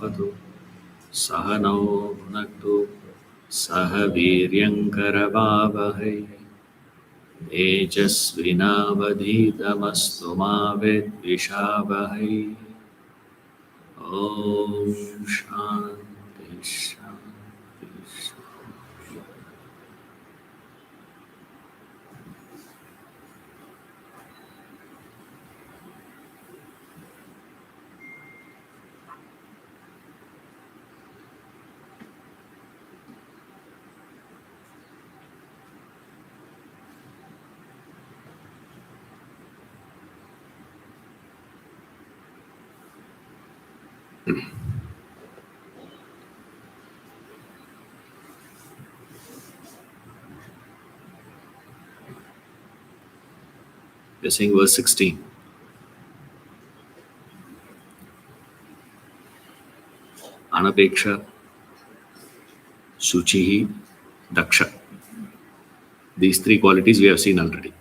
bhavatu Sahano bhunaktu Sah Viryamkaravavahai Tejasvinavadhitamastu ma vidvishavahai. Om Shanti Shanti Shanti. We are saying verse 16. Anapeksha, Suchihi, Daksha. These three qualities we have seen already.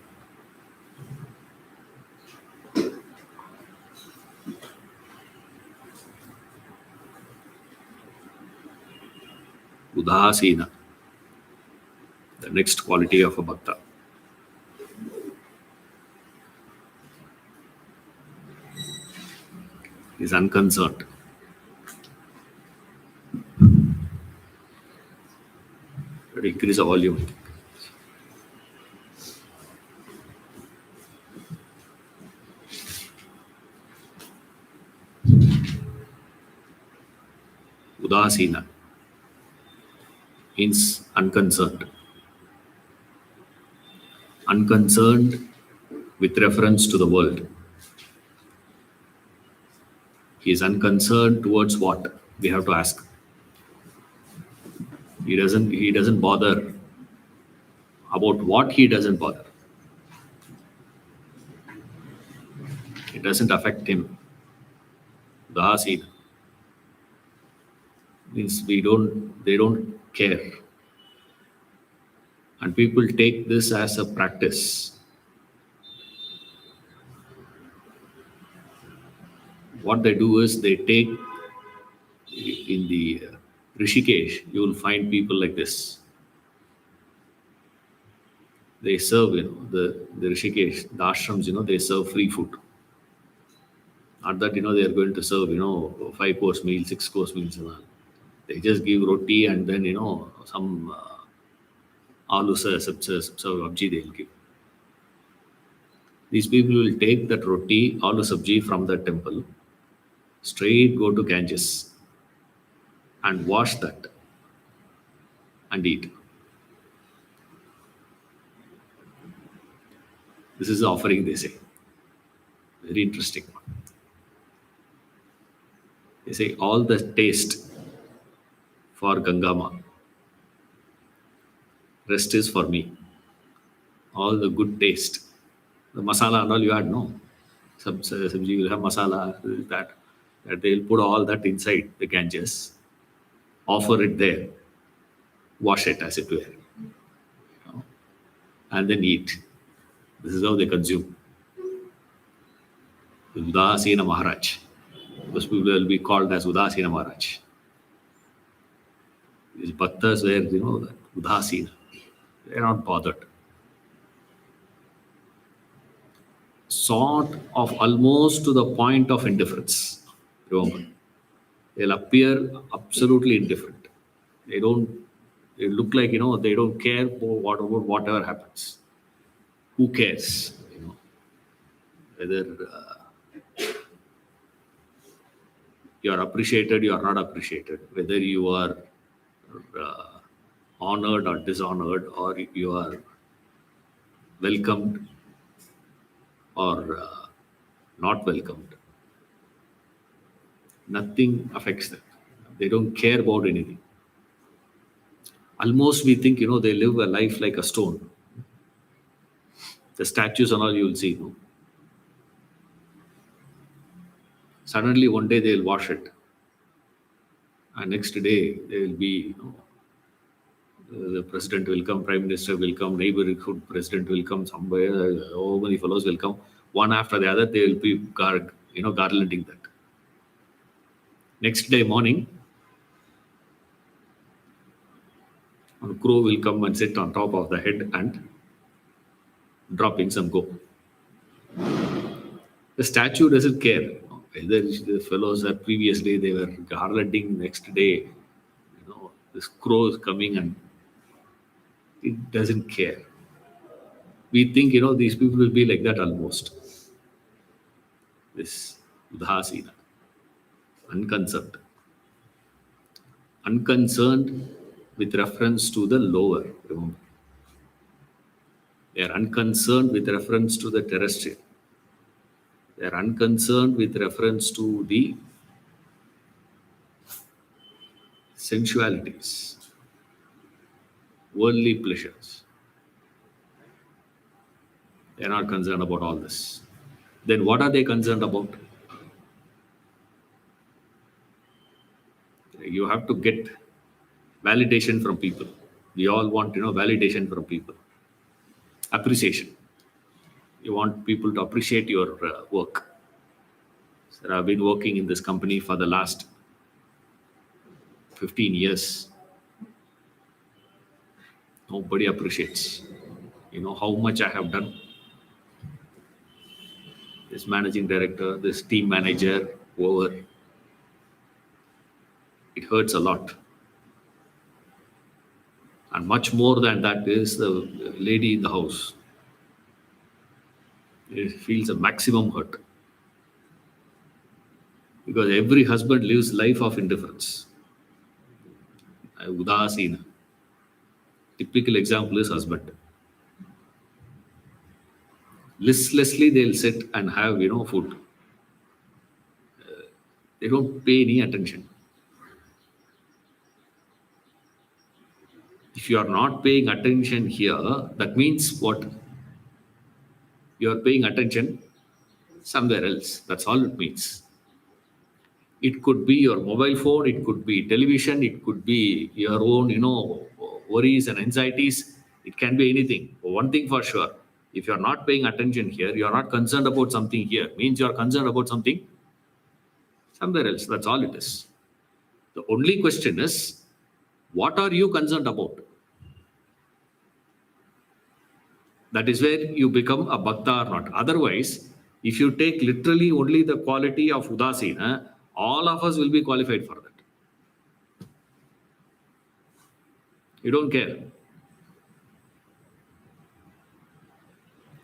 Udasina, the next quality of a bhakta. Is unconcerned. But increase the volume. Udasina means unconcerned. Unconcerned with reference to the world. He is unconcerned towards what? We have to ask. He doesn't bother about what he doesn't bother. It doesn't affect him. Udasina means they don't care. And people take this as a practice. What they do is they take in the Rishikesh, you will find people like this. They serve, the Rishikesh, the ashrams, they serve free food. Not that, they are going to serve, 5-course meal, 6-course meals and all. They just give roti and then, some aloo sabji they'll give. These people will take that roti, aloo sabji from the temple, straight go to Ganges and wash that and eat. This is the offering, they say. Very interesting. They say all the taste for Gangama, rest is for me. All the good taste. The masala and all you add, no. Sabji will have masala, that they'll put all that inside the Ganges, offer it there, wash it as it were, and then eat. This is how they consume. Udasina Maharaj. Those people will be called as Udasina Maharaj. These bhaktas were, Udasina. They are not bothered. Sort of almost to the point of indifference. Remember, they'll appear absolutely indifferent. They look like, they don't care about whatever happens. Who cares? Whether you are appreciated, you are not appreciated, whether you are honored or dishonored, or you are welcomed or not welcomed. Nothing affects them. They don't care about anything. Almost we think, they live a life like a stone. The statues and all you will see. Suddenly one day they will wash it. And next day they will be, the president will come, prime minister will come, neighborhood president will come, somewhere, so many fellows will come. One after the other, they will be garlanding that. Next day morning, a crow will come and sit on top of the head and drop in some go. The statue doesn't care whether the fellows are previous day they were garlanding, next day, this crow is coming and it doesn't care. We think, these people will be like that almost. This udhasina, unconcerned. Unconcerned with reference to the lower, remember. They are unconcerned with reference to the terrestrial. They are unconcerned with reference to the sensualities, worldly pleasures. They are not concerned about all this. Then what are they concerned about? You have to get validation from people. We all want, validation from people. Appreciation. You want people to appreciate your work. So I've been working in this company for the last 15 years. Nobody appreciates. How much I have done. This managing director, this team manager, whoever. It hurts a lot. And much more than that is the lady in the house. It feels a maximum hurt. Because every husband lives life of indifference. Udasina. Typical example is husband. Listlessly they'll sit and have, food. They don't pay any attention. If you are not paying attention here, that means what? You are paying attention somewhere else. That's all it means. It could be your mobile phone, it could be television, it could be your own, worries and anxieties. It can be anything. But one thing for sure, if you are not paying attention here, you are not concerned about something here. Means you are concerned about something somewhere else. That's all it is. The only question is, what are you concerned about? That is where you become a bhakta or not. Otherwise, if you take literally only the quality of udasina, all of us will be qualified for that. You don't care.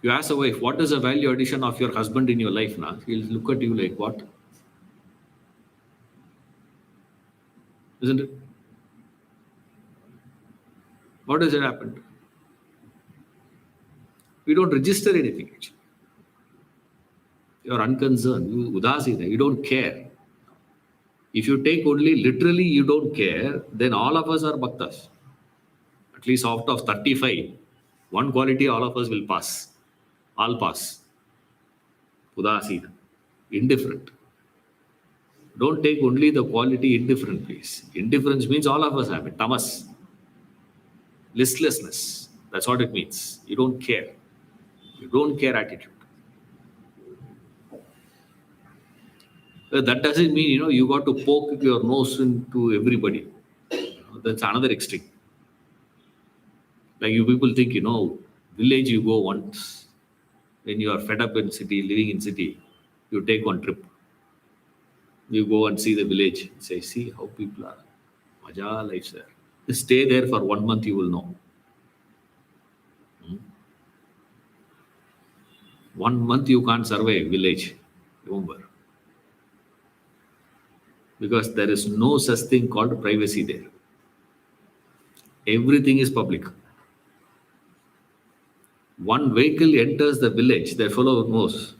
You ask a wife, what is the value addition of your husband in your life now? He'll look at you like, what? Isn't it? What has it happened? We don't register anything actually. You're unconcerned, you udasina, you don't care. If you take only literally you don't care, then all of us are bhaktas. At least out of 35, one quality all of us will pass. All pass. Udasina, indifferent. Don't take only the quality indifferent, please. Indifference means all of us have it. Tamas. Listlessness. That's what it means. You don't care. You don't care attitude. That doesn't mean, you got to poke your nose into everybody. That's another extreme. Like you people think, village you go once. When you are fed up in city, living in city, you take one trip. You go and see the village. Say, see how people are. Maja lives there. Just stay there for 1 month, you will know. 1 month you can't survive village. Remember. Because there is no such thing called privacy there. Everything is public. One vehicle enters the village, the fellow knows.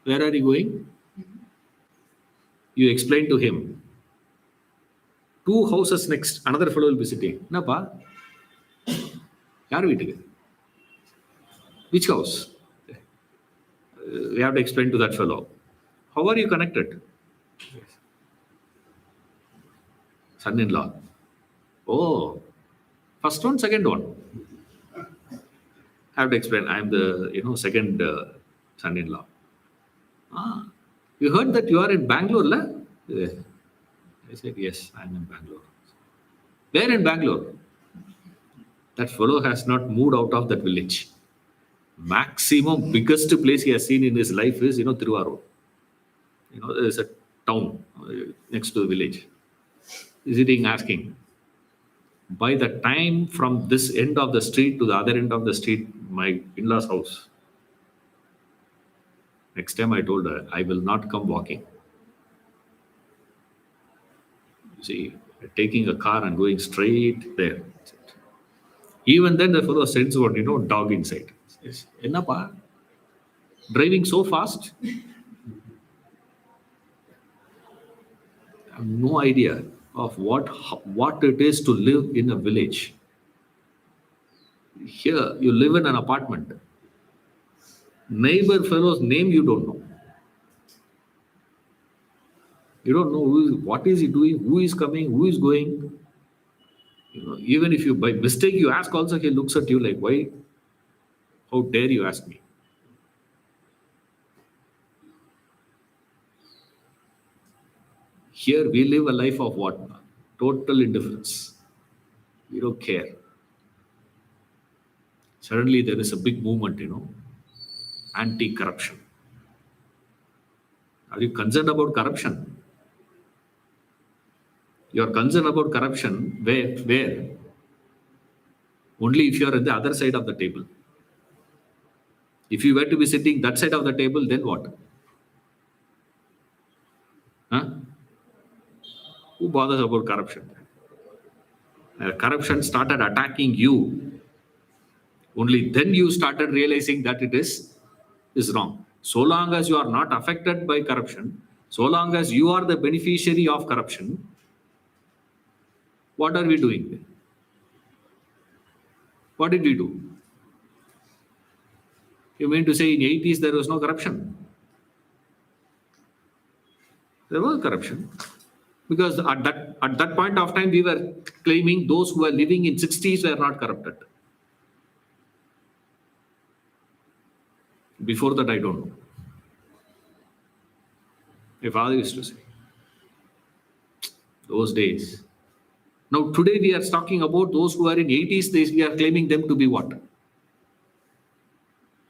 Where are you going? You explain to him. 2 houses next, another fellow will be sitting. Napa? Yaar veetuku? Which house? We have to explain to that fellow. How are you connected? Son-in-law. Oh, first one, second one. I have to explain. I am the second son-in-law. Ah, you heard that you are in Bangalore, la? Yeah. I said, yes, I'm in Bangalore. Where in Bangalore? That fellow has not moved out of that village. Maximum biggest place he has seen in his life is, Tiruvarur. There's a town next to the village. Visiting, asking. By the time from this end of the street to the other end of the street, my in-laws' house. Next time I told her, I will not come walking. You see, taking a car and going straight there. Even then, the fellow sends one, dog inside. Says, Ennapa? Driving so fast? I have no idea of what it is to live in a village. Here, you live in an apartment. Neighbor fellow's name you don't know. You don't know what is he doing, who is coming, who is going. Even if you by mistake you ask also, he looks at you like, why? How dare you ask me? Here we live a life of what? Total indifference. We don't care. Suddenly there is a big movement, anti-corruption. Are you concerned about corruption? You are concerned about corruption where? Where? Only if you are at the other side of the table. If you were to be sitting that side of the table, then what? Huh? Who bothers about corruption? Corruption started attacking you. Only then you started realizing that it is wrong. So long as you are not affected by corruption, so long as you are the beneficiary of corruption, what are we doing then? What did we do? You mean to say in 80s there was no corruption? There was corruption. Because at that point of time we were claiming those who were living in 60s were not corrupted. Before that I don't know. My father used to say, those days. Now today we are talking about those who are in 80s, we are claiming them to be what?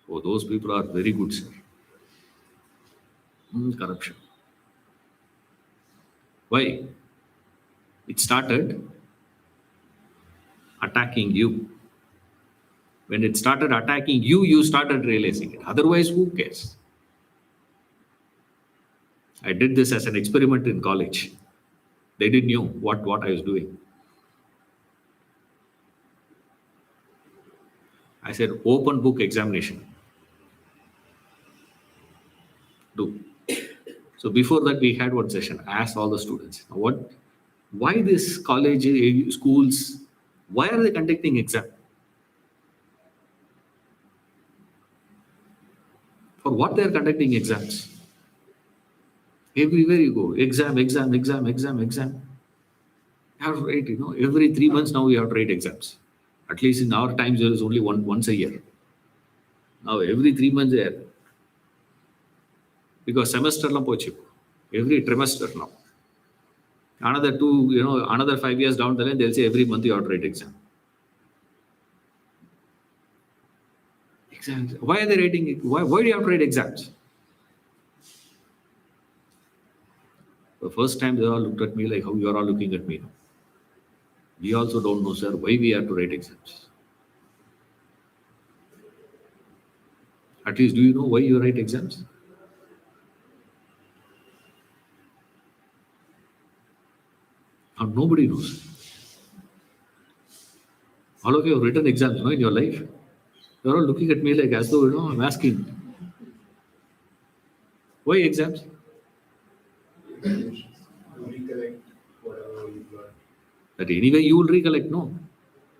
Oh, those people are very good, sir. Corruption. Why? It started attacking you. When it started attacking you, you started realizing it. Otherwise, who cares? I did this as an experiment in college. They didn't know what I was doing. I said, open book examination. Do. So before that, we had one session. I asked all the students, why this college, schools, why are they conducting exam? For what they are conducting exams? Everywhere you go, exam. You have to write, every 3 months now you have to write exams. At least in our times, there is only once a year. Now every 3 months there. Because semester la pochu. Every trimester now. Another 5 years down the line, they'll say every month you have to write exam. Exams. Why are they writing it? Why do you have to write exams? The first time they all looked at me like how you are all looking at me now. We also don't know, sir, why we have to write exams. At least, do you know why you write exams? Now, nobody knows. All of you have written exams, in your life. You're all looking at me like as though, I'm asking. Why exams? Recollect whatever you learned. That anyway you will recollect, no?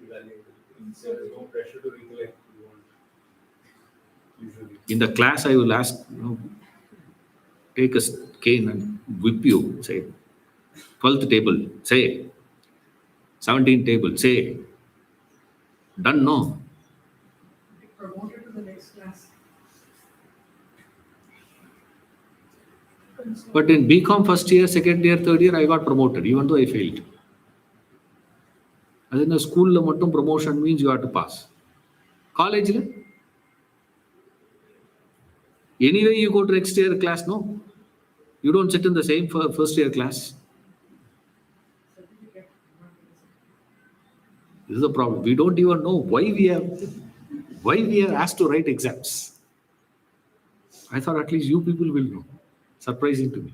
There is no pressure to recollect. You want usually. In the class, I will ask, take a cane and whip you. Say, 12th table, say. 17th table, say. Done, no? Promoted to the next class. But in BCom first year, second year, third year, I got promoted, even though I failed. As in the school, mattum promotion means you have to pass. College, anyway, you go to next year class, no? You don't sit in the same first year class. This is the problem. We don't even know why we are asked to write exams. I thought at least you people will know. Surprising to me.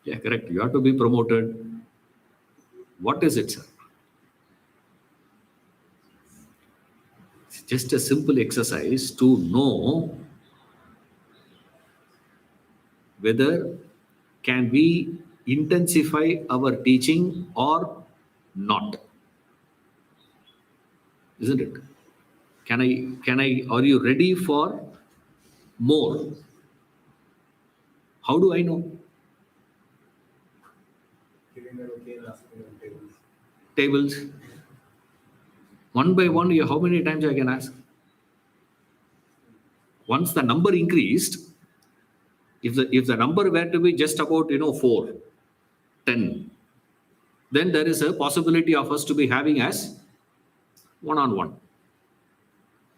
Yeah, correct. You have to be promoted. What is it, sir? It's just a simple exercise to know whether can we intensify our teaching or not. Isn't it? Are you ready for more? How do I know? Giving them okay and asking them tables. Tables. One by one, how many times I can ask? Once the number increased, if the number were to be just about 4, 10, then there is a possibility of us to be having as one-on-one.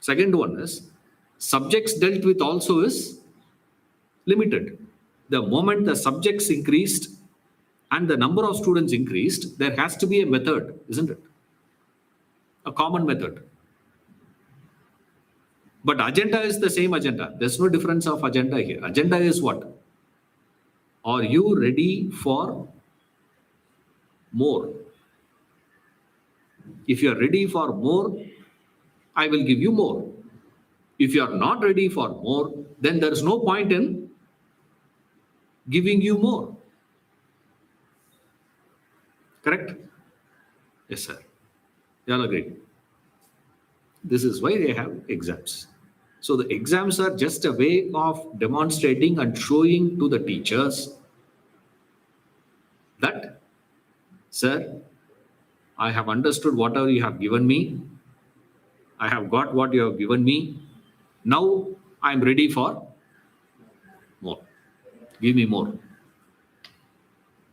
Second one is subjects dealt with also is limited. The moment the subjects increased and the number of students increased, there has to be a method, isn't it? A common method. But agenda is the same agenda. There's no difference of agenda here. Agenda is what? Are you ready for more? If you are ready for more, I will give you more. If you are not ready for more, then there is no point in giving you more. Correct? Yes, sir. You all agree? This is why they have exams. So the exams are just a way of demonstrating and showing to the teachers that, sir, I have understood whatever you have given me. I have got what you have given me. Now I am ready for more. Give me more.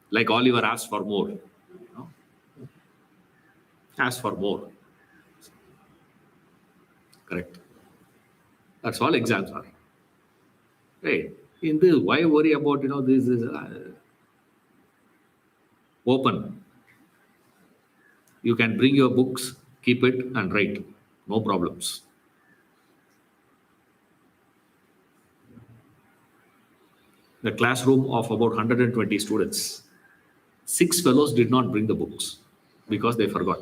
Like Oliver asked for more. Ask for more. Correct. That's all exams are. Right. In this, why worry about this is open. You can bring your books, keep it, and write. No problems. The classroom of about 120 students, 6 fellows did not bring the books because they forgot.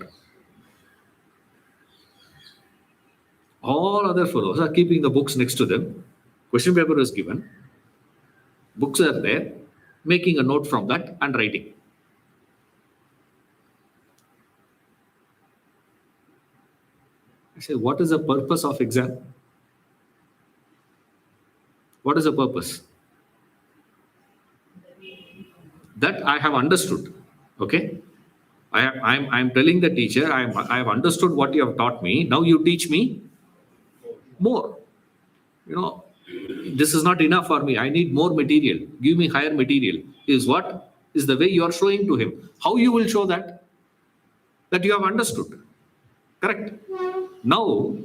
All other fellows are keeping the books next to them. Question paper is given. Books are there, making a note from that and writing. I say, what is the purpose of exam? What is the purpose? That I have understood. Okay? I'm telling the teacher, I have understood what you have taught me. Now you teach me more. This is not enough for me. I need more material. Give me higher material. Is what is the way you are showing to him. How you will show that? That you have understood. Correct? Now,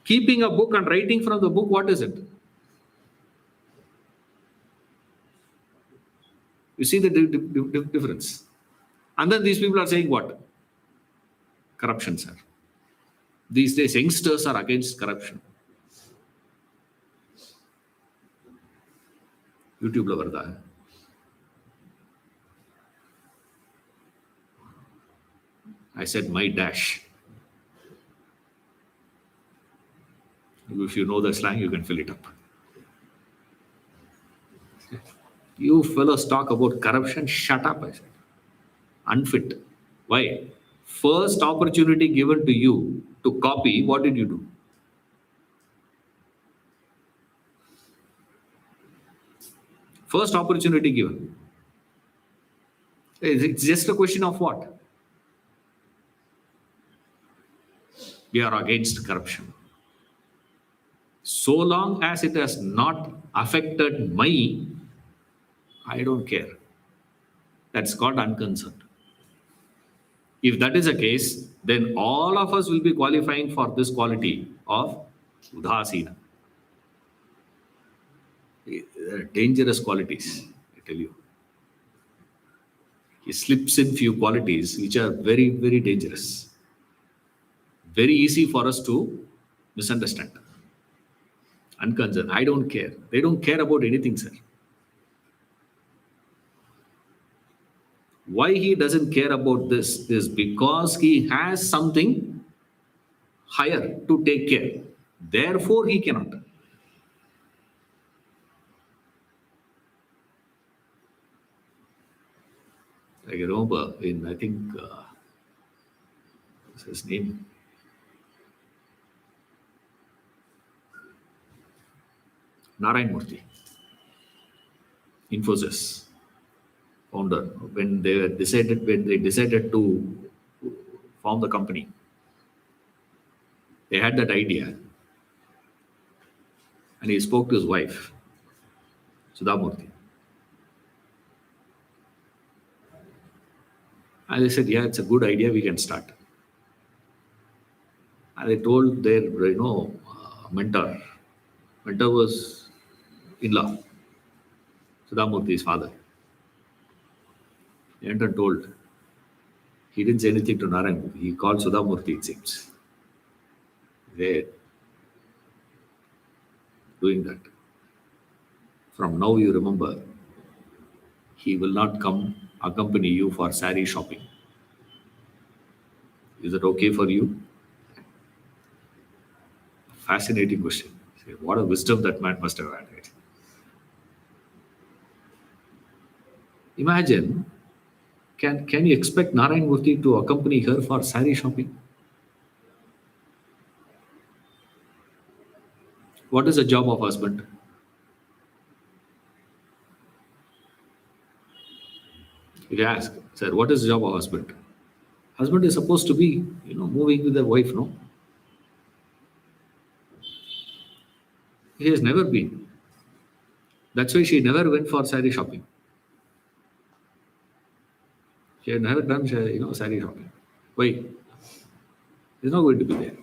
keeping a book and writing from the book, what is it? You see the difference. And then these people are saying what? Corruption, sir. These days, youngsters are against corruption. YouTube la varda hai. I said my dash. If you know the slang, you can fill it up. You fellows talk about corruption, shut up, I said. Unfit. Why? First opportunity given to you to copy, what did you do? First opportunity given. It's just a question of what? We are against corruption. So long as it has not affected my, I don't care. That's called unconcerned. If that is the case, then all of us will be qualifying for this quality of udasina. Dangerous qualities, I tell you. He slips in few qualities which are very, very dangerous. Very easy for us to misunderstand. Unconcerned. I don't care. They don't care about anything, sir. Why he doesn't care about this is because he has something higher to take care. Therefore, he cannot. I remember in, I think, what's his name? Narayan Murthy, Infosys founder. When they decided to form the company, they had that idea, and he spoke to his wife, Sudha Murthy, and they said, "Yeah, it's a good idea. We can start." And they told their mentor. Mentor was in-law, Sudha Murthy's father. He went and told. He didn't say anything to Narayan Murthy. He called Sudha Murthy, it seems. They're doing that. From now, you remember, he will not come accompany you for sari shopping. Is it okay for you? Fascinating question. What a wisdom that man must have had. Right? Imagine, can you expect Narayan Murthy to accompany her for sari shopping? What is the job of husband? If you ask, sir, what is the job of husband? Husband is supposed to be, moving with the wife, no? He has never been. That's why she never went for sari shopping. She had never done, sari shopping. Why? He's not going to be there.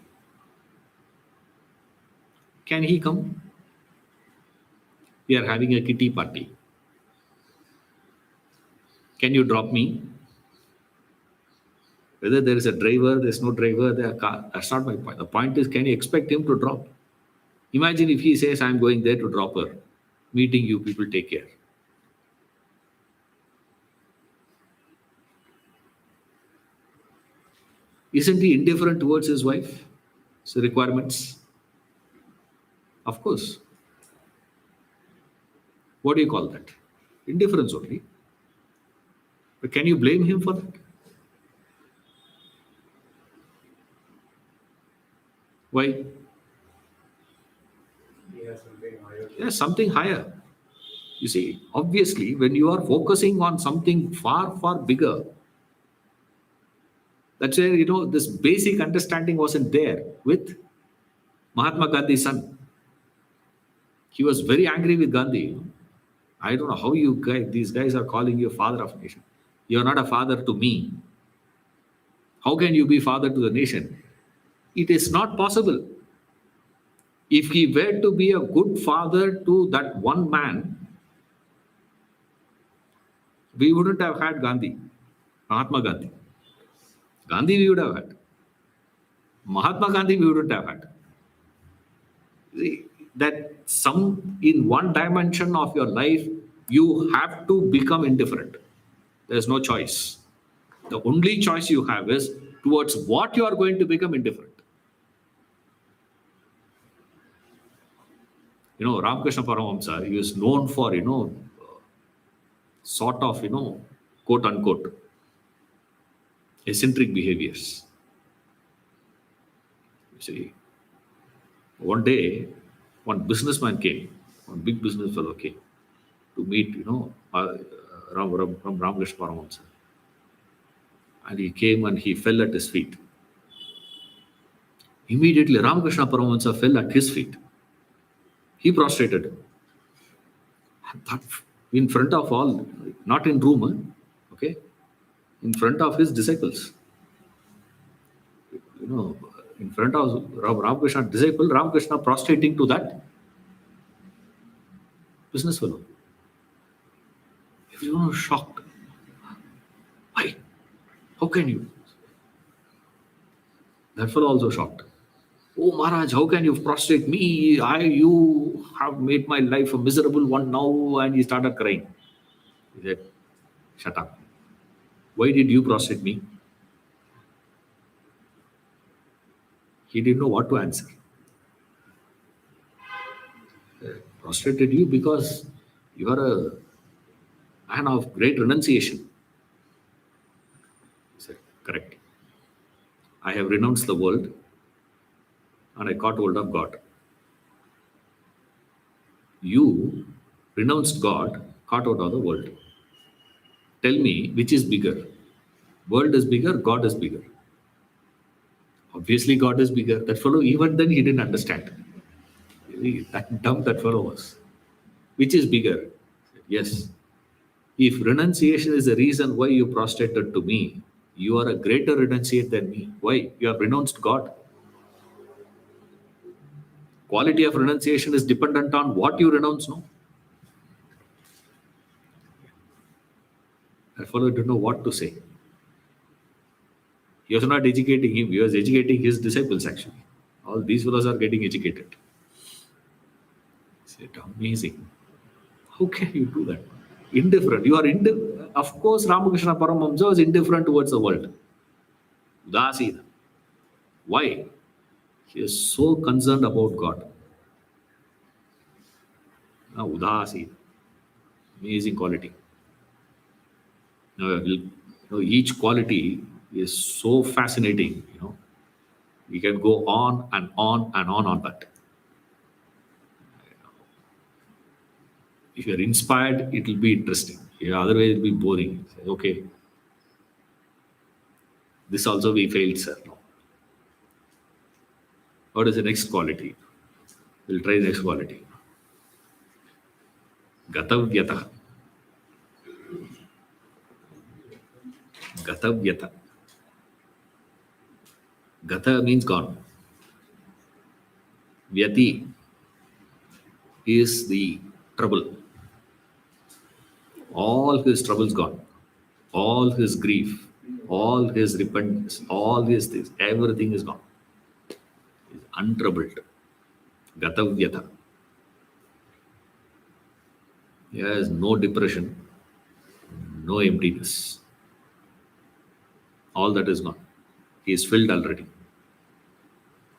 Can he come? We are having a kitty party. Can you drop me? Whether there is a driver, there's no driver, there are car. That's not my point. The point is, can you expect him to drop? Imagine if he says, I'm going there to drop her. Meeting you, people take care. Isn't he indifferent towards his wife? So requirements? Of course. What do you call that? Indifference only. But can you blame him for that? Why? He has something higher. Yes, something higher. You see, obviously, when you are focusing on something far, far bigger, that's where, this basic understanding wasn't there with Mahatma Gandhi's son. He was very angry with Gandhi. I don't know how these guys are calling you father of nation. You are not a father to me. How can you be father to the nation? It is not possible. If he were to be a good father to that one man, we wouldn't have had Gandhi, Mahatma Gandhi. Gandhi we would have had. Mahatma Gandhi we wouldn't have had. See, that in one dimension of your life, you have to become indifferent. There's no choice. The only choice you have is towards what you are going to become indifferent. Ramakrishna Paramahamsa, he is known for, sort of, quote unquote, eccentric behaviors. You see, one day, one businessman came, one big business fellow came to meet, Ramakrishna Paramahamsa. And he came and he fell at his feet. Immediately, Ramakrishna Paramahamsa fell at his feet. He prostrated. That in front of all, not in room, okay, in front of his disciples. You know, in front of Ramakrishna disciple, Ramakrishna prostrating to that business fellow. Everyone was shocked. Why? How can you? That fellow also shocked. Oh Maharaj, how can you prostrate me? You have made my life a miserable one now. And he started crying. He said, shut up. Why did you prostrate me? He didn't know what to answer. Prostrated you because you are a man of great renunciation. He said, correct. I have renounced the world and I caught hold of God. You renounced God, caught out of the world. Tell me which is bigger. World is bigger, God is bigger. Obviously, God is bigger. That fellow, even then, he didn't understand. Really, that dumb that fellow was. Which is bigger? Yes. If renunciation is the reason why you prostrated to me, you are a greater renunciate than me. Why? You have renounced God. Quality of renunciation is dependent on what you renounce, no? That fellow didn't know what to say. He was not educating him, he was educating his disciples actually. All these fellows are getting educated. It's amazing. How can you do that? Indifferent. You are indifferent. Of course, Ramakrishna Paramahamsa was indifferent towards the world. Udasina. Why? He is so concerned about God. Udasina. Amazing quality. Each quality is so fascinating. We can go on and on and on that. If you are inspired, it will be interesting. Otherwise, it will be boring. Okay, this also we failed, sir. No. What is the next quality? We'll try the next quality. Gatavyata. Gatavyata. Gata means gone. Vyati is the trouble. All his troubles gone. All his grief, all his repentance, all his things, everything is gone. He's untroubled. Gatavyata. He has no depression, no emptiness. All that is gone. He is filled already.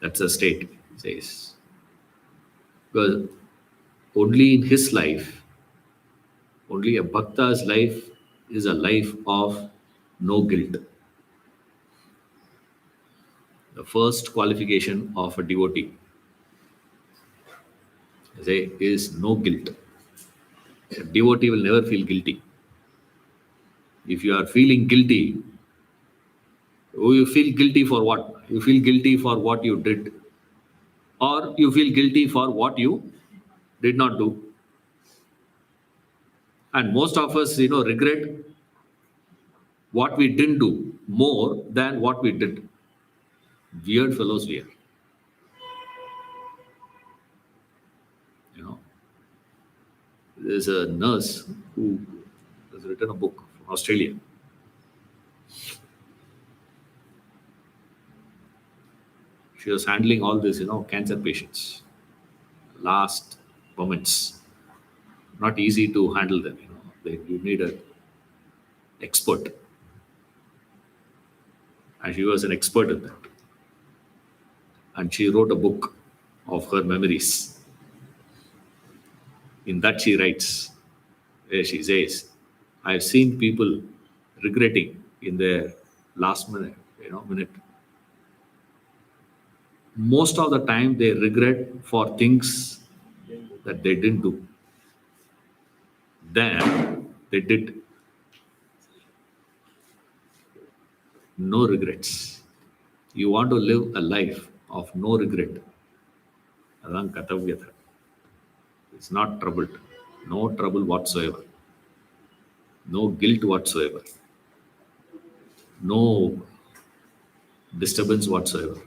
That's a state, he says. Because only in his life, only a bhakta's life is a life of no guilt. The first qualification of a devotee is no guilt. A devotee will never feel guilty. If you are feeling guilty, you feel guilty for what? You feel guilty for what you did, or you feel guilty for what you did not do. And most of us, regret what we didn't do more than what we did. Weird fellows we are. There's a nurse who has written a book from Australia. She was handling all this, cancer patients. Last moments. Not easy to handle them, You need an expert. And she was an expert in that. And she wrote a book of her memories. In that she writes, where she says, I've seen people regretting in their last minute. Most of the time they regret for things that they didn't do. Then they did. No regrets. You want to live a life of no regret. Adan Katavyata. It's not troubled. No trouble whatsoever. No guilt whatsoever. No disturbance whatsoever.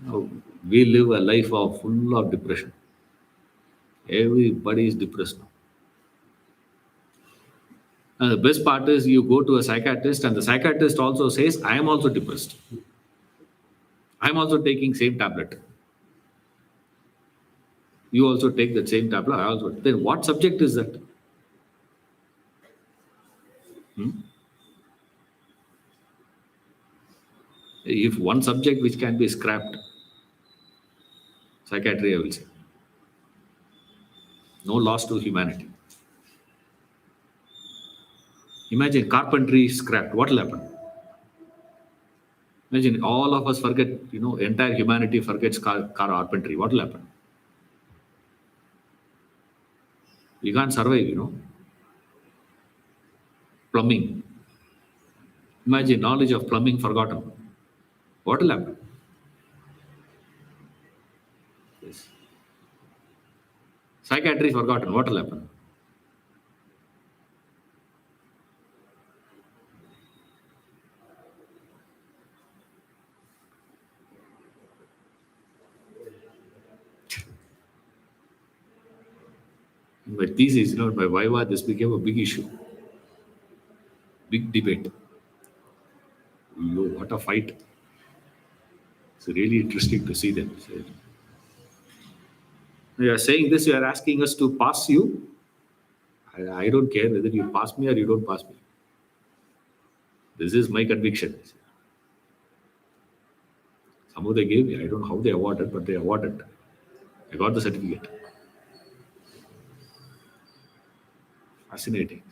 Now, we live a life of full of depression. Everybody is depressed now. And the best part is you go to a psychiatrist and the psychiatrist also says, I am also depressed. I am also taking same tablet. You also take that same tablet. I also. Then what subject is that? Hmm? If one subject which can be scrapped, psychiatry, I will say. No loss to humanity. Imagine carpentry is scrapped. What will happen? Imagine all of us forget, entire humanity forgets car carpentry. What will happen? We can't survive. Plumbing. Imagine knowledge of plumbing forgotten. What will happen? Yes. Psychiatry forgotten. What will happen? In my thesis, my viva, this became a big issue, big debate. What a fight. It's really interesting to see them. You are saying this, you are asking us to pass you. I don't care whether you pass me or you don't pass me. This is my conviction. Somehow they gave me. I don't know how they awarded, but they awarded. I got the certificate. Fascinating.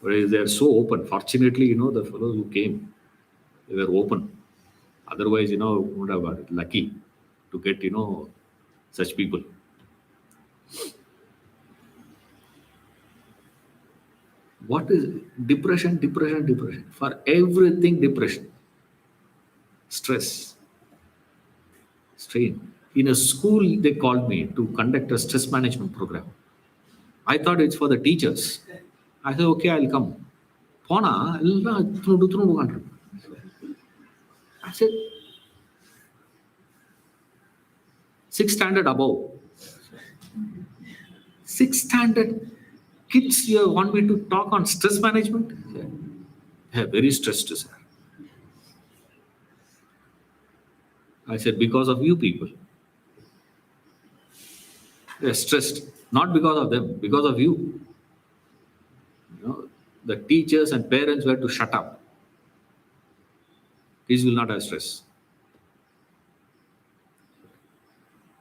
But they are so open. Fortunately, the fellows who came, they were open. Otherwise, would have been lucky to get, such people. What is depression? Depression, depression. For everything, depression. Stress, strain. In a school, they called me to conduct a stress management program. I thought it's for the teachers. I said, okay, I'll come. Pona, எல்லாம் துணுடு துணுடு உட்காந்துருக்கு. I said, sixth standard above. Sixth standard kids here want me to talk on stress management? Yeah, very stressed, sir. I said, because of you people. They're stressed. Not because of them, because of you. The teachers and parents were to shut up. Kids will not have stress.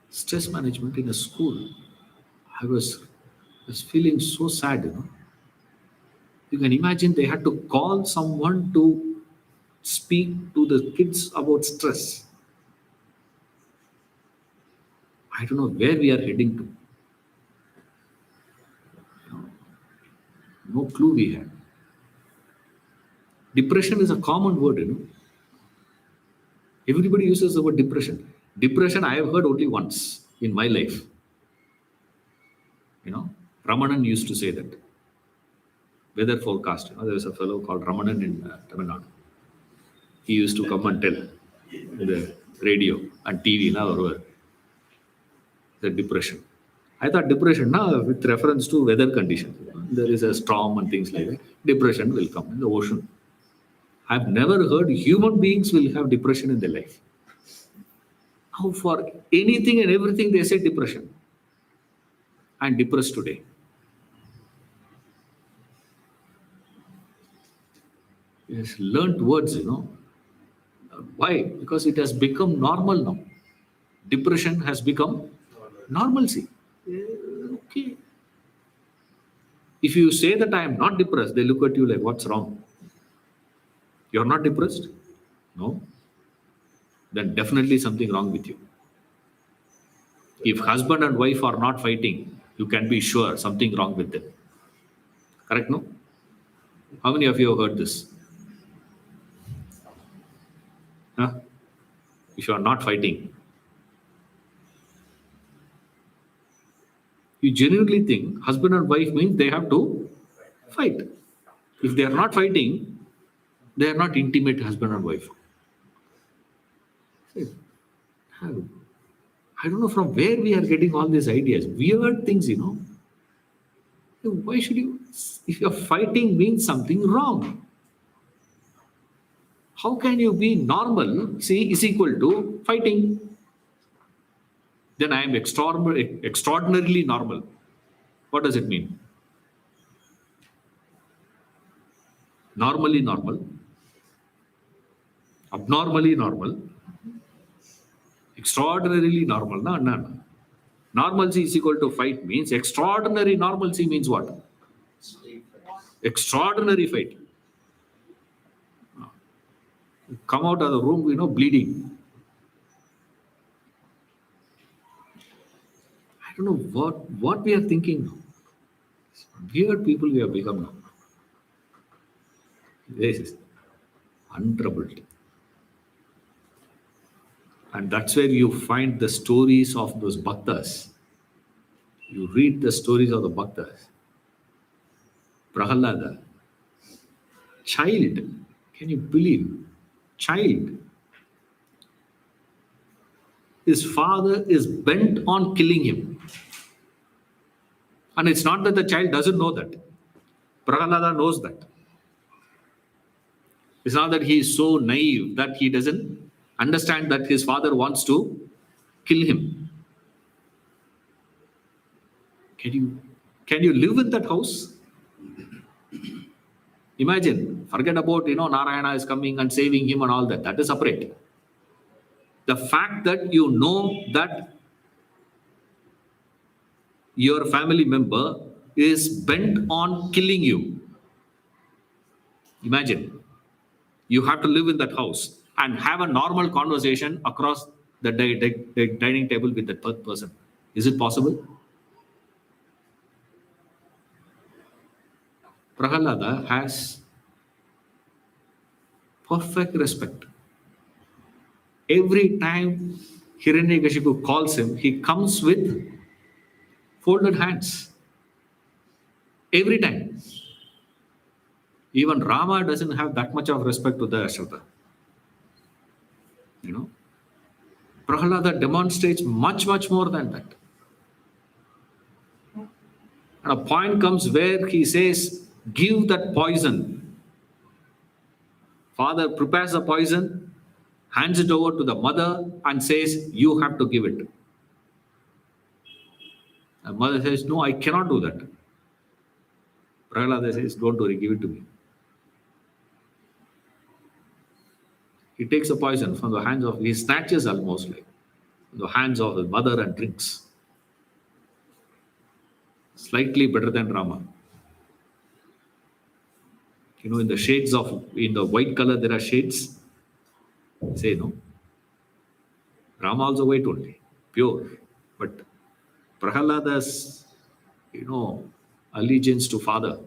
Stress management in a school. I was feeling so sad, You can imagine they had to call someone to speak to the kids about stress. I don't know where we are heading to. No clue we had. Depression is a common word, Everybody uses the word depression. Depression I have heard only once in my life. Ramanan used to say that. Weather forecast. There was a fellow called Ramanan in Tamil Nadu. He used to come and tell the radio and TV or the depression. I thought depression now with reference to weather conditions. There is a storm and things like that. Depression will come in the ocean. I've never heard human beings will have depression in their life. How for anything and everything they say depression. I'm depressed today. Yes, learnt words, Why? Because it has become normal now. Depression has become normalcy. Okay. If you say that I am not depressed, they look at you like, what's wrong? You're not depressed? No. Then definitely something wrong with you. If husband and wife are not fighting, you can be sure something wrong with them. Correct, no? How many of you have heard this? Huh? If you are not fighting. You genuinely think husband and wife means they have to fight. If they are not fighting, they are not intimate husband and wife. How? I don't know from where we are getting all these ideas. Weird things, Why should you? If you're fighting means something wrong. How can you be normal? See, is equal to fighting. Then I am extraordinarily normal. What does it mean? Normally normal, abnormally normal, extraordinarily normal. No, no, no. Normalcy is equal to fight means extraordinary normalcy means what? Extraordinary fight. Come out of the room, bleeding. I don't know what we are thinking now. Weird people we have become now. This is untroubled. And that's where you find the stories of those bhaktas. You read the stories of the bhaktas. Prahalada, child, can you believe? Child. His father is bent on killing him. And it's not that the child doesn't know that. Prahalada knows that. It's not that he is so naive that he doesn't understand that his father wants to kill him. Can you live in that house? Imagine, forget about Narayana is coming and saving him and all that. That is separate. The fact that you know that your family member is bent on killing you. Imagine, you have to live in that house and have a normal conversation across the dining table with that person. Is it possible? Prahalada has perfect respect. Every time Hiranyakashipu calls him, he comes with folded hands. Every time. Even Rama doesn't have that much of respect to the Ashrata. Prahalada demonstrates much, much more than that. And a point comes where he says, give that poison. Father prepares the poison, hands it over to the mother and says, you have to give it. The mother says, no, I cannot do that. Prahalada says, don't worry, give it to me. He takes the poison from the hands of, he snatches almost like the hands of the mother and drinks. Slightly better than Rama. In the shades in the white color, there are shades. Say no. Rama also white only, pure. But Prahalada's, allegiance to father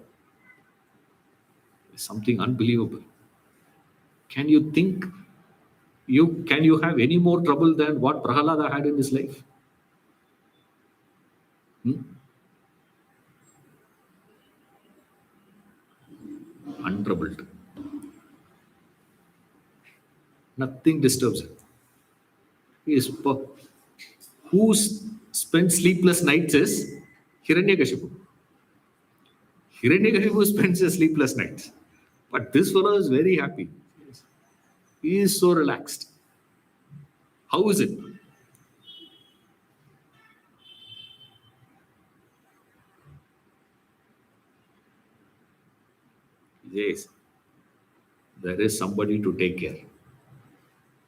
is something unbelievable. Can you think, can you have any more trouble than what Prahalada had in his life? Untroubled. Nothing disturbs him. Who spends sleepless nights is Hiranyakashipu. Hiranyakashipu spends his sleepless nights. But this fellow is very happy. He is so relaxed. How is it? Yes. There is somebody to take care.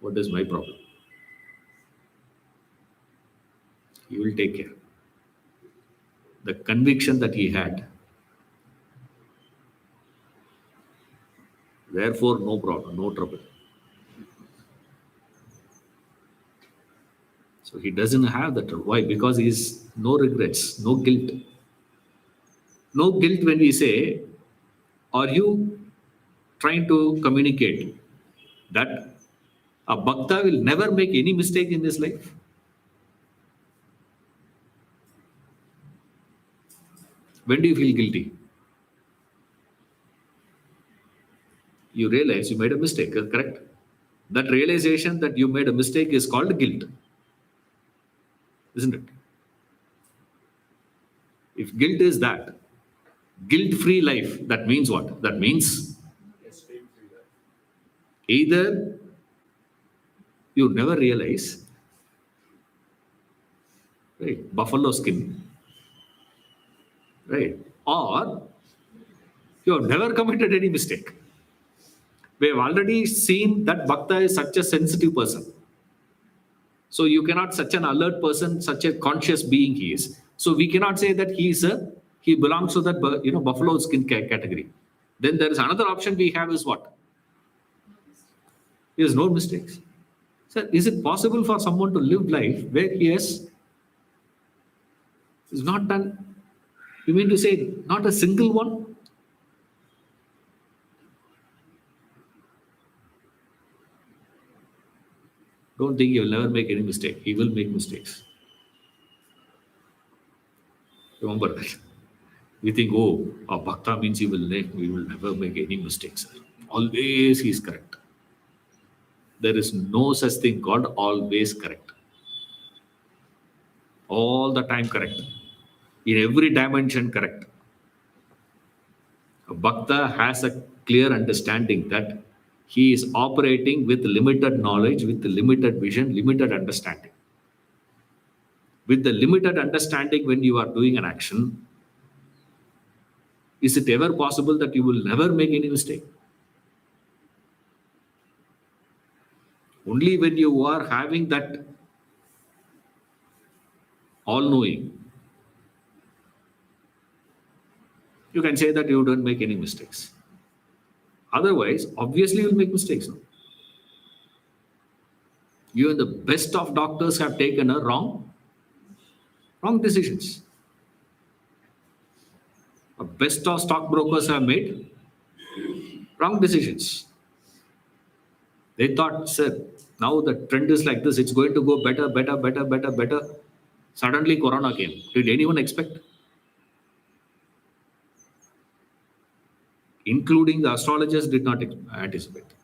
What is my problem? He will take care. The conviction that he had. Therefore, no problem, no trouble. So he doesn't have that trouble. Why? Because he is no regrets, no guilt. No guilt when we say, are you trying to communicate that a bhakta will never make any mistake in his life? When do you feel guilty? You realize you made a mistake, correct? That realization that you made a mistake is called guilt, isn't it? If guilt is that, guilt free life, that means what? That means Yes, free that. either you never realize, right, buffalo skin, right, or you have never committed any mistake. We have already seen that Bhakta is such a sensitive person. So you cannot such an alert person, such a conscious being he is. So we cannot say that he belongs to that buffalo skin category. Then there is another option we have is what? He has no mistakes. So is it possible for someone to live life where he is not done? You mean to say not a single one? Don't think he will never make any mistake. He will make mistakes. Remember that. We think, oh, a bhakta means he will never make any mistakes. Always he is correct. There is no such thing called always correct. All the time correct. In every dimension correct. A bhakta has a clear understanding that he is operating with limited knowledge, with limited vision, limited understanding. With the limited understanding, when you are doing an action, is it ever possible that you will never make any mistake? Only when you are having that all knowing, you can say that you don't make any mistakes. Otherwise, obviously, you'll make mistakes. No? Even the best of doctors have taken a wrong decisions. The best of stockbrokers have made wrong decisions. They thought, sir, now the trend is like this, it's going to go better, better, better, better, better. Suddenly, Corona came. Did anyone expect? Including the astrologers did not anticipate it.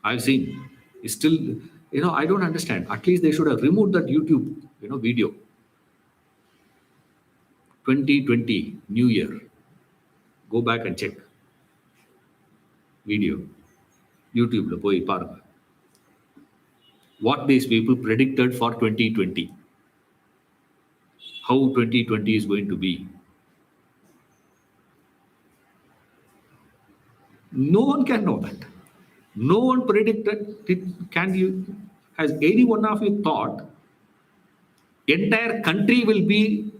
I've seen. It's still, I don't understand. At least they should have removed that YouTube, video. 2020, New Year. Go back and check. Video. YouTube. Poi paranga. What these people predicted for 2020. How 2020 is going to be. No one can know that. No one predicted it. Has any one of you thought entire country will be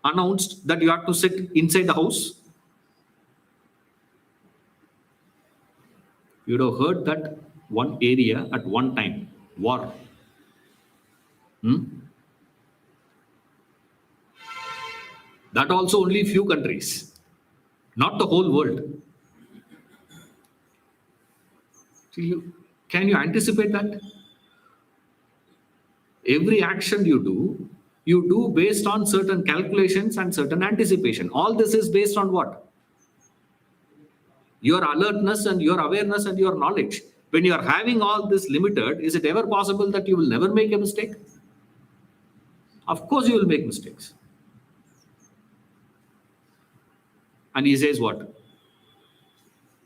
announced that you have to sit inside the house? You would have heard that one area at one time, war. That also only few countries, not the whole world. Can you anticipate that? Every action you do based on certain calculations and certain anticipation. All this is based on what? Your alertness and your awareness and your knowledge. When you are having all this limited, is it ever possible that you will never make a mistake? Of course, you will make mistakes. And he says what?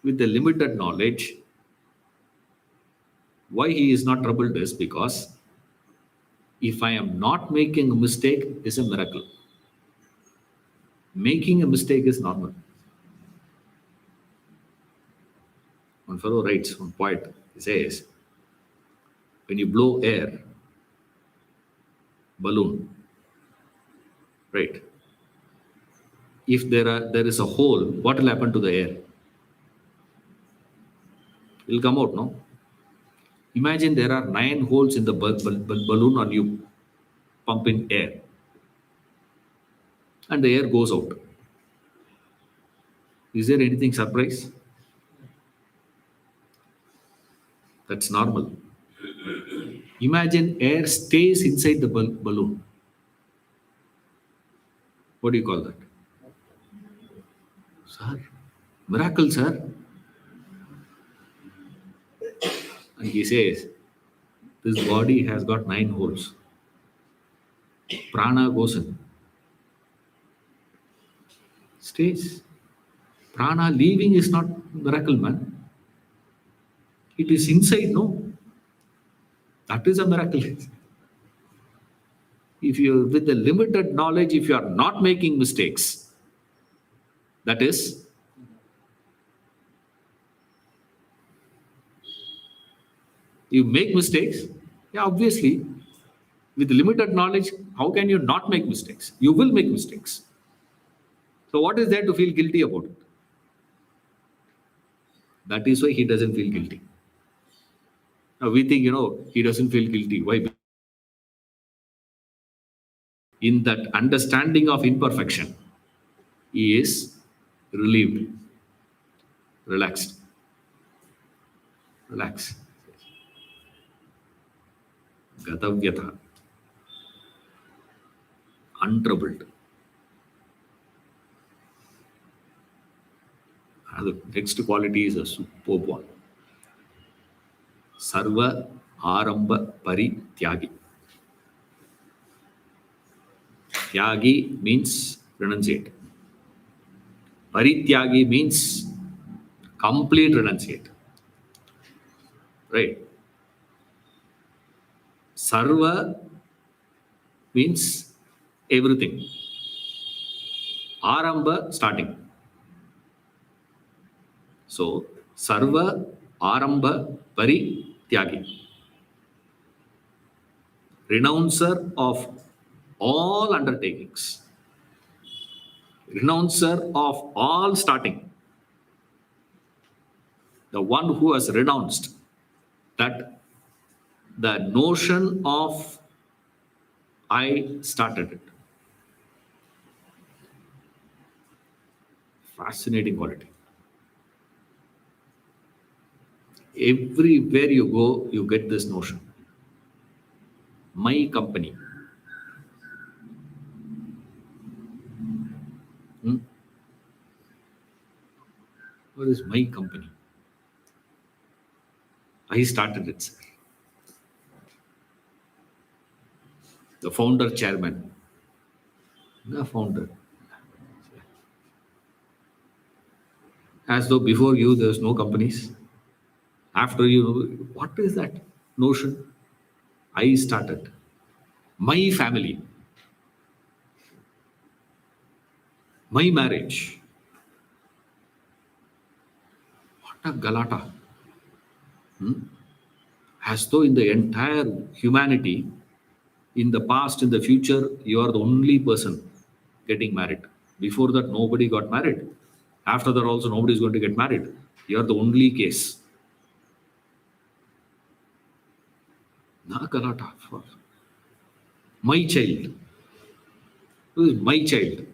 With the limited knowledge, why he is not troubled is because if I am not making a mistake is a miracle. Making a mistake is normal. One fellow writes, one poet, he says, when you blow air, balloon, right? If there is a hole, what will happen to the air? It will come out, no? Imagine there are 9 holes in the balloon and you pump in air. And the air goes out. Is there anything surprise? That's normal. Imagine air stays inside the balloon. What do you call that? Sir, miracle, sir. And he says, this body has got 9 holes. Prana goes in, stays. Prana leaving is not miracle, man. It is inside, no? That is a miracle. If you, with the limited knowledge, if you are not making mistakes, that is, you make mistakes, yeah, obviously, with limited knowledge, how can you not make mistakes? You will make mistakes. So, what is there to feel guilty about it? That is why he doesn't feel guilty. Now, we think, he doesn't feel guilty. Why? In that understanding of imperfection, he is relieved, relaxed. Relax. Gatavyatha. Untroubled. The next quality is a superb one. Sarva Aramba Parityagi. Tyagi means renunciate. Parityagi means complete renunciate. Right? Sarva means everything. Aramba, starting. So, Sarva Aramba Parityagi. Renouncer of all undertakings. Renouncer of all starting. The one who has renounced that the notion of I started it. Fascinating quality. Everywhere you go, you get this notion. My company. What is my company? I started it, sir. The founder, chairman. The founder. As though before you, there's no companies. After you, what is that notion? I started. My family. My marriage. What a galata. As though in the entire humanity, in the past, in the future, you are the only person getting married. Before that, nobody got married. After that, also, nobody is going to get married. You are the only case. Na galata. My child. Who is my child?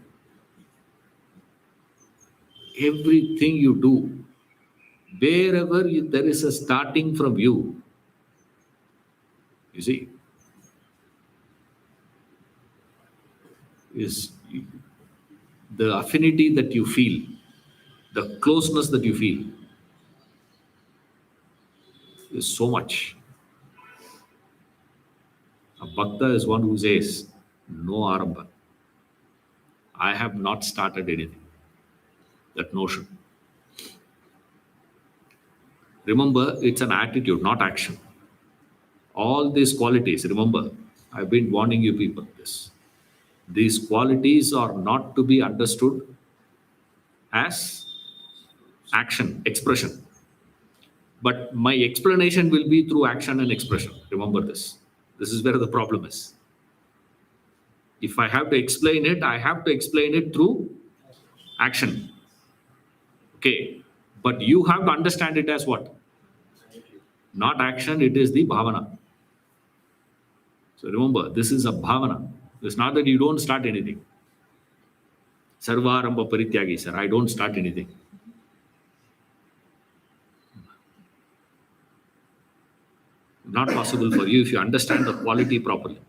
Everything you do, wherever there is a starting from you see, is the affinity that you feel, the closeness that you feel is so much. A bhakta is one who says, no arambha. I have not started anything. That notion. Remember, it's an attitude, not action. All these qualities, remember, I've been warning you people this. These qualities are not to be understood as action, expression. But my explanation will be through action and expression. Remember this. This is where the problem is. If I have to explain it, I have to explain it through action. Okay. But you have to understand it as what? Not action, it is the bhavana. So remember, this is a bhavana. It's not that you don't start anything. Sarvaramba parityagi, sir. I don't start anything. Not possible for you if you understand the quality properly.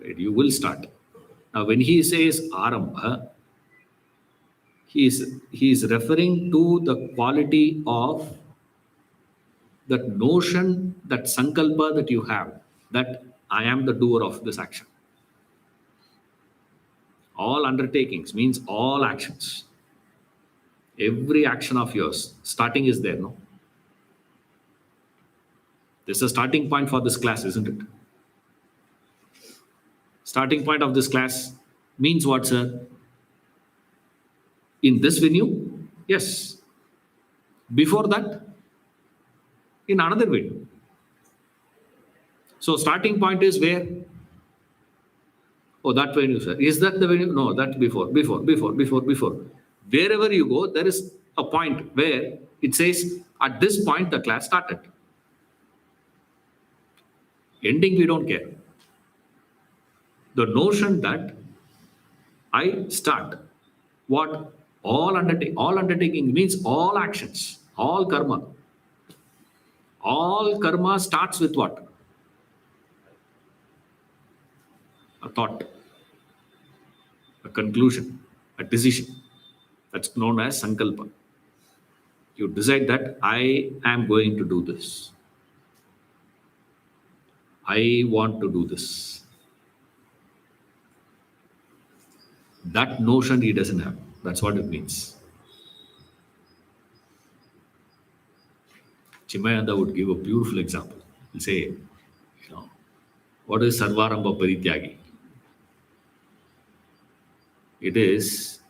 Right? You will start. Now, when he says arambha, He is referring to the quality of that notion, that sankalpa that you have, that I am the doer of this action. All undertakings means all actions. Every action of yours, starting is there, no? This is a starting point for this class, isn't it? Starting point of this class means what, sir? In this venue? Yes. Before that, in another venue. So starting point is where? Oh, that venue, sir. Is that the venue? No, that's before. Wherever you go, there is a point where it says, at this point, the class started. Ending, we don't care. The notion that I start, what? All undertaking means all actions, all karma. All karma starts with what? A thought, a conclusion, a decision. That's known as sankalpa. You decide that I am going to do this. I want to do this. That notion he doesn't have. That's what it means. Chimayanda would give a beautiful example. He'll say, what is Sarvaramba Parityagi? It is,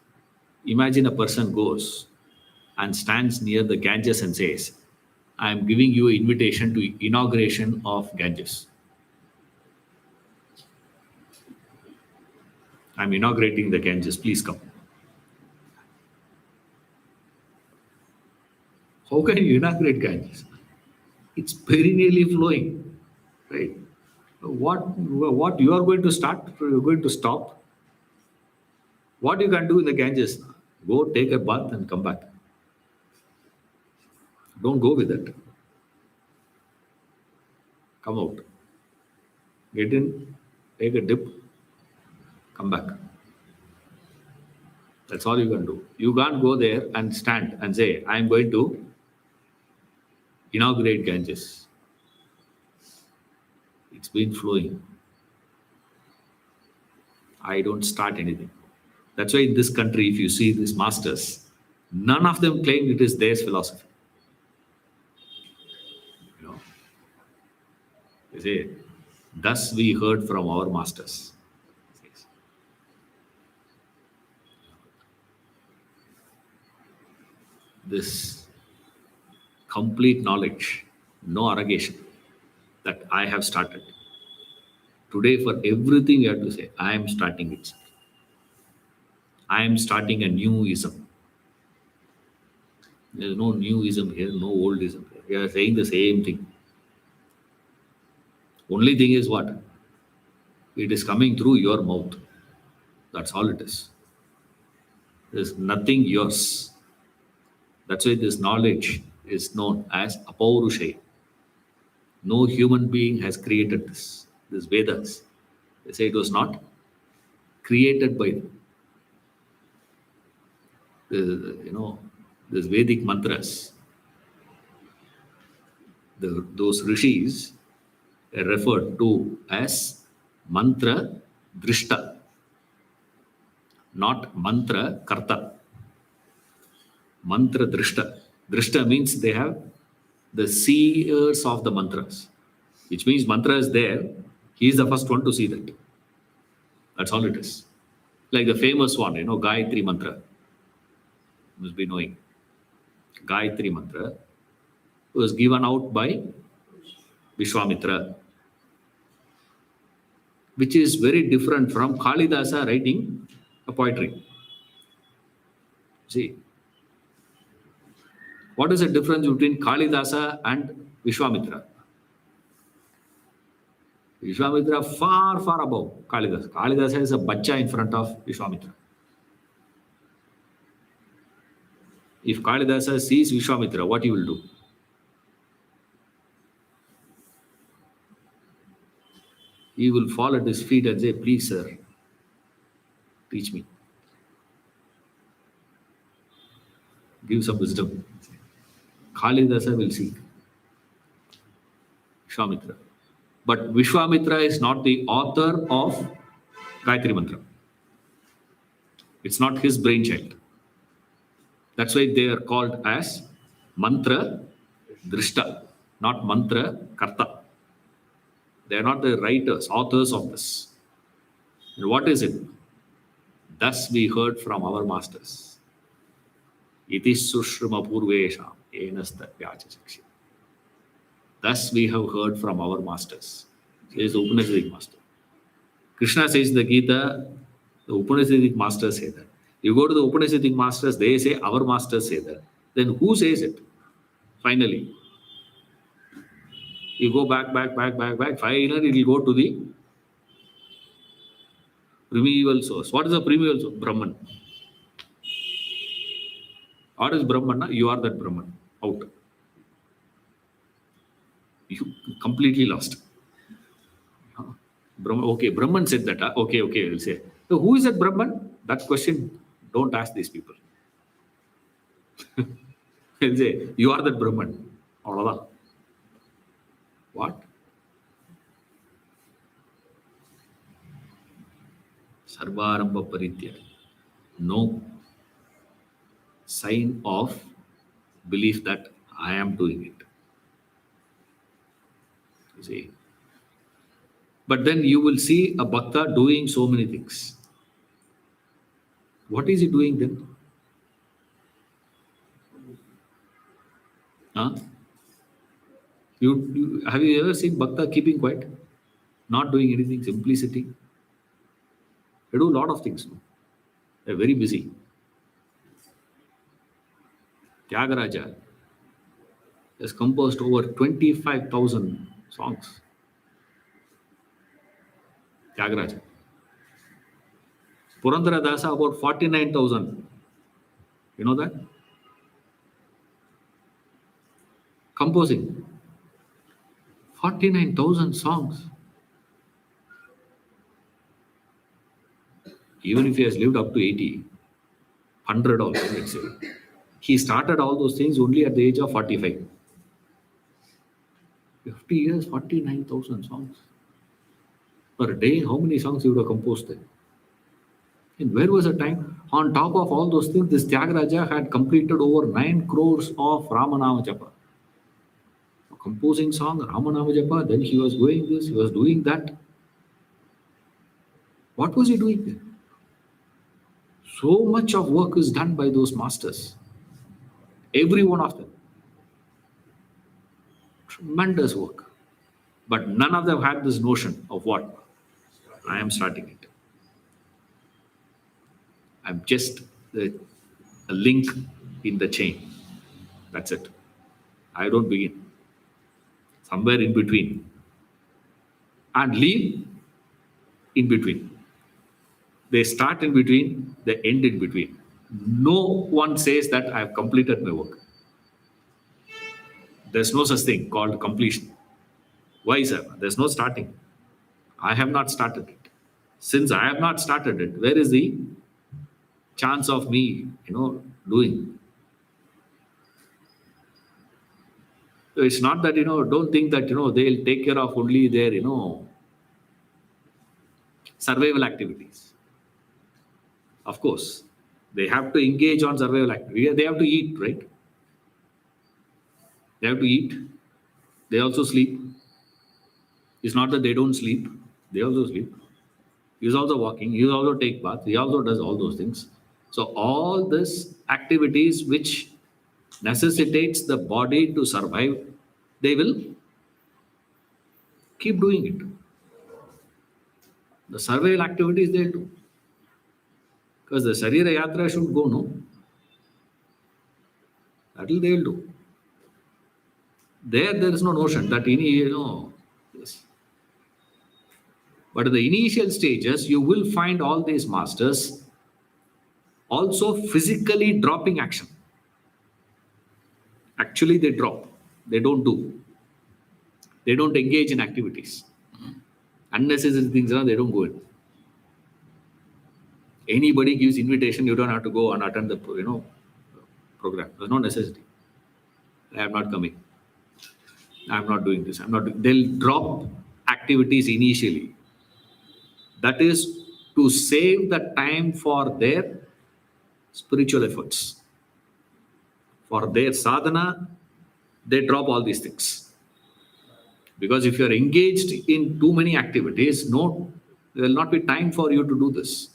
imagine a person goes and stands near the Ganges and says, I am giving you an invitation to inauguration of Ganges. I'm inaugurating the Ganges, please come. How can you inaugurate Ganges? It's perennially flowing, right? What you are going to start, you're going to stop. What you can do in the Ganges? Go take a bath and come back. Don't go with it. Come out. Get in, take a dip, come back. That's all you can do. You can't go there and stand and say, I'm going to inaugurate Ganges. It's been flowing. I don't start anything. That's why in this country, if you see these masters, none of them claim it is their philosophy. You know, they say, thus we heard from our masters. This complete knowledge, no arrogation, that I have started. Today, for everything you have to say, I am starting it. I am starting a new ism. There is no new ism here, no old ism here. We are saying the same thing. Only thing is what? It is coming through your mouth. That's all it is. There is nothing yours. That's why this knowledge is known as Apaurushaya. No human being has created this. This Vedas. They say it was not created by these Vedic mantras. Those rishis are referred to as mantra drishta, not mantra karta. Mantra drishta. Drishta means they have the seers of the mantras, which means mantra is there. He is the first one to see that. That's all it is. Like the famous one, Gayatri mantra. You must be knowing. Gayatri mantra was given out by Vishwamitra, which is very different from Kalidasa writing a poetry. See, what is the difference between Kalidasa and Vishwamitra? Vishwamitra far, far above Kalidasa. Kalidasa is a bacha in front of Vishwamitra. If Kalidasa sees Vishwamitra, what he will do? He will fall at his feet and say, please, sir, teach me. give some wisdom. Kalidasa will seek Vishwamitra. But Vishwamitra is not the author of Gayatri Mantra. It's not his brainchild. That's why they are called as Mantra Drishta, not Mantra Karta. They are not the writers, authors of this. And what is it? Thus we heard from our masters. Iti sushrama purvesham enasta vyachachakshi. Thus we have heard from our masters. Says the Upanishadic master. Krishna says in the Gita, the Upanishadic masters say that. You go to the Upanishadic masters, they say our masters say that. Then who says it? Finally. You go back. Finally, it will go to the primeval source. What is the primeval source? Brahman. What is Brahman? You are that Brahman. Out. You completely lost. Okay, Brahman said that. Okay, we'll say. So who is that Brahman? That question, don't ask these people. They'll say, you are that Brahman. What? Sarvarambha Paritya. No sign of belief that I am doing it. You see. But then you will see a bhakta doing so many things. What is he doing then? Huh? Have you ever seen bhakta keeping quiet? Not doing anything, simply sitting? They do a lot of things. They're very busy. Tyagaraja has composed over 25,000 songs. Tyagaraja. Purandara Dasa about 49,000. You know that? Composing 49,000 songs. Even if he has lived up to 80, 100 also, let's say. He started all those things only at the age of 45. 50 years, 49,000 songs. Per day, how many songs you would have composed then? And where was the time? On top of all those things, this Tyagaraja had completed over 9 crores of Ramanama Japa. Composing song, Ramanama Japa, then he was doing this, he was doing that. What was he doing then? So much of work is done by those masters. Every one of them. Tremendous work. But none of them had this notion of what? I am starting it. I'm just a link in the chain. That's it. I don't begin. Somewhere in between. And leave in between. They start in between, they end in between. No one says that I have completed my work. There's no such thing called completion. Why, sir? There's no starting. I have not started it. Since I have not started it, where is the chance of me, doing? So it's not that, don't think that, they'll take care of only their, survival activities. Of course, they have to engage on survival activity. They have to eat, right? They have to eat. They also sleep. It's not that they don't sleep. They also sleep. He's also walking. He also take bath. He also does all those things. So all these activities which necessitates the body to survive, they will keep doing it. The survival activities they'll do. Because the Sharira Yatra should go, no? That will they'll do. There is no notion that yes. But in the initial stages, you will find all these masters also physically dropping action. Actually, they drop. They don't do. They don't engage in activities. Unnecessary things, they don't go in. Anybody gives invitation, you don't have to go and attend the, program. There's no necessity. I am not coming. I'm not doing this. I'm not. They'll drop activities initially. That is to save the time for their spiritual efforts. For their sadhana, they drop all these things. Because if you're engaged in too many activities, no, there will not be time for you to do this.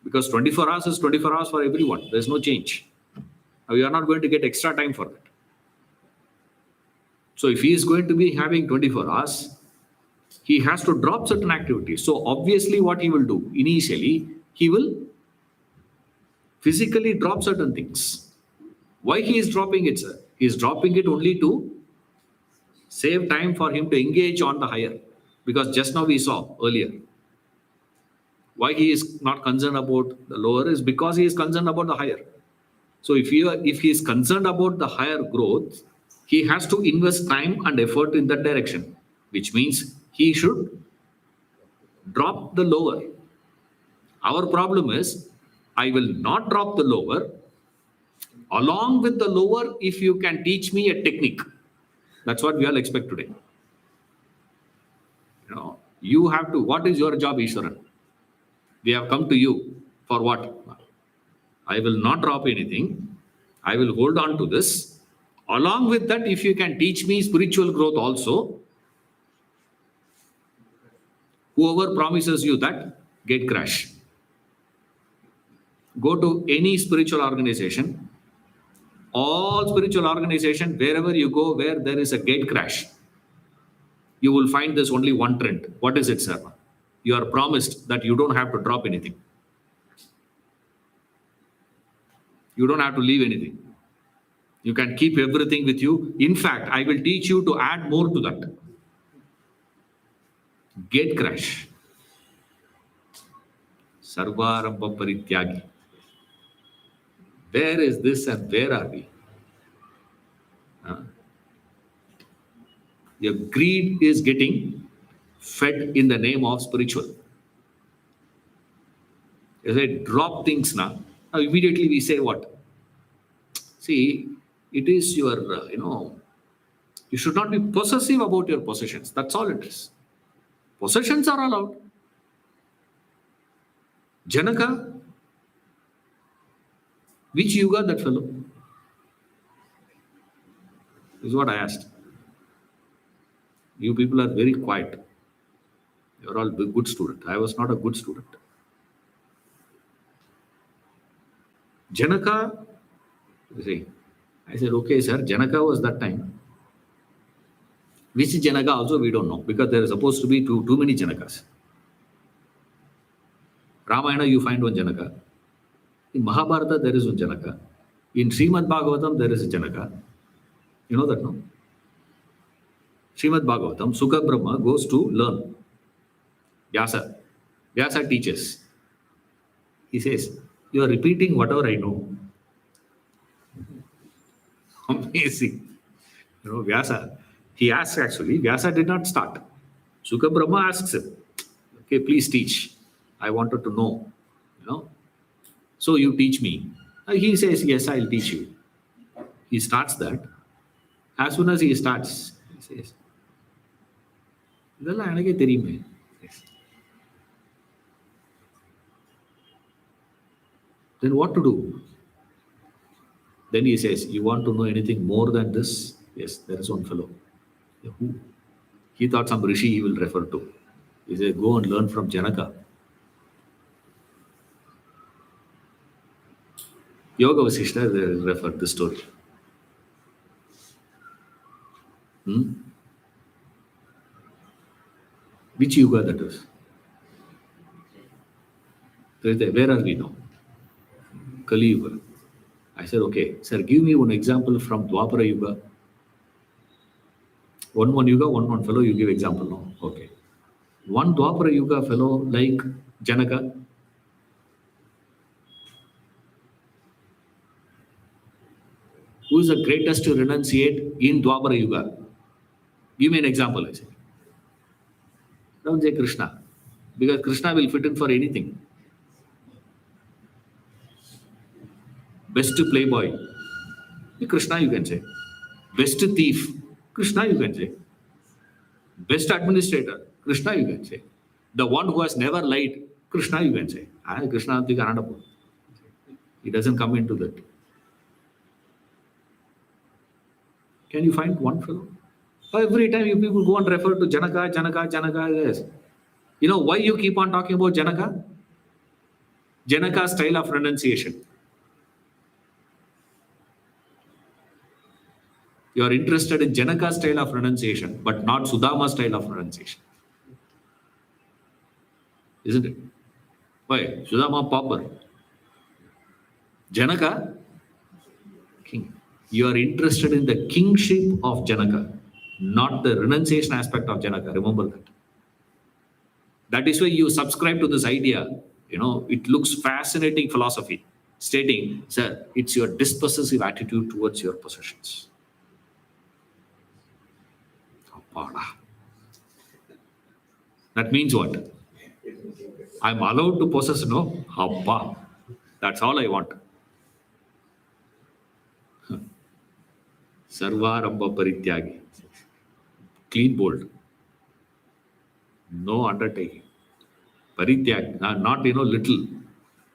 Because 24 hours is 24 hours for everyone. There's no change. Now, you are not going to get extra time for that. So if he is going to be having 24 hours, he has to drop certain activities. So obviously what he will do initially, he will physically drop certain things. Why he is dropping it, sir? He is dropping it only to save time for him to engage on the higher. Because just now we saw earlier, why he is not concerned about the lower is because he is concerned about the higher. So if he is concerned about the higher growth, he has to invest time and effort in that direction, which means he should drop the lower. Our problem is, I will not drop the lower. Along with the lower, if you can teach me a technique, that's what we all expect today. You have to. What is your job, Ishwaran? We have come to you for what? I will not drop anything. I will hold on to this. Along with that, if you can teach me spiritual growth also, whoever promises you that, gate crash. Go to any spiritual organization. All spiritual organization, wherever you go, where there is a gate crash, you will find there's only one trend. What is it, sir? You are promised that you don't have to drop anything. You don't have to leave anything. You can keep everything with you. In fact, I will teach you to add more to that. Gate crash. Sarvarambha parityagi. Where is this and where are we? Your greed is getting fed in the name of spiritual. As I drop things now immediately we say what? See, it is your, you should not be possessive about your possessions. That's all it is. Possessions are allowed. Janaka, which yuga that fellow? Is what I asked. You people are very quiet. You're all good student. I was not a good student. Janaka, you see, I said, okay, sir, Janaka was that time. Which Janaka also we don't know because there is supposed to be too many Janakas. Ramayana, you find one Janaka. In Mahabharata, there is one Janaka. In Srimad Bhagavatam, there is a Janaka. You know that, no? Srimad Bhagavatam, Sukha Brahma goes to learn. Vyasa. Vyasa teaches. He says, you are repeating whatever I know. Amazing. Vyasa. He asks actually, Vyasa did not start. Sukha Brahma asks him, okay, please teach. I wanted to know. So you teach me. He says, yes, I'll teach you. He starts that. As soon as he starts, he says, இதெல்லாம் எனக்கே தெரியுமே. Then what to do? Then he says, you want to know anything more than this? Yes, there is one fellow. Who? He thought some rishi he will refer to. He said, go and learn from Janaka. Yoga Vasishta referred this story. Which yuga that is? Where are we now? Kali Yuga. I said, okay, sir, give me one example from Dwapara Yuga. One Yuga, one fellow, you give example now. Okay. One Dwapara Yuga fellow like Janaka. Who is the greatest to renunciate in Dwapara Yuga? Give me an example, I said. Don't say Krishna. Because Krishna will fit in for anything. Best playboy. Krishna, you can say. Best thief, Krishna, you can say. Best administrator, Krishna, you can say. The one who has never lied, Krishna, you can say. Krishna, he doesn't come into that. Can you find one fellow? Every time you people go and refer to Janaka, Janaka, Janaka, yes. You know why you keep on talking about Janaka? Janaka style of renunciation. You are interested in Janaka style of renunciation, but not Sudama style of renunciation. Isn't it? Why? Sudama pauper. Janaka, king. You are interested in the kingship of Janaka, not the renunciation aspect of Janaka. Remember that. That is why you subscribe to this idea. You know, it looks fascinating philosophy, stating, sir, it's your dispossessive attitude towards your possessions. That means what? I'm allowed to possess, no? Abba. That's all I want. Sarvarambha Parityagi. Clean bold. No undertaking. Parityag, not little.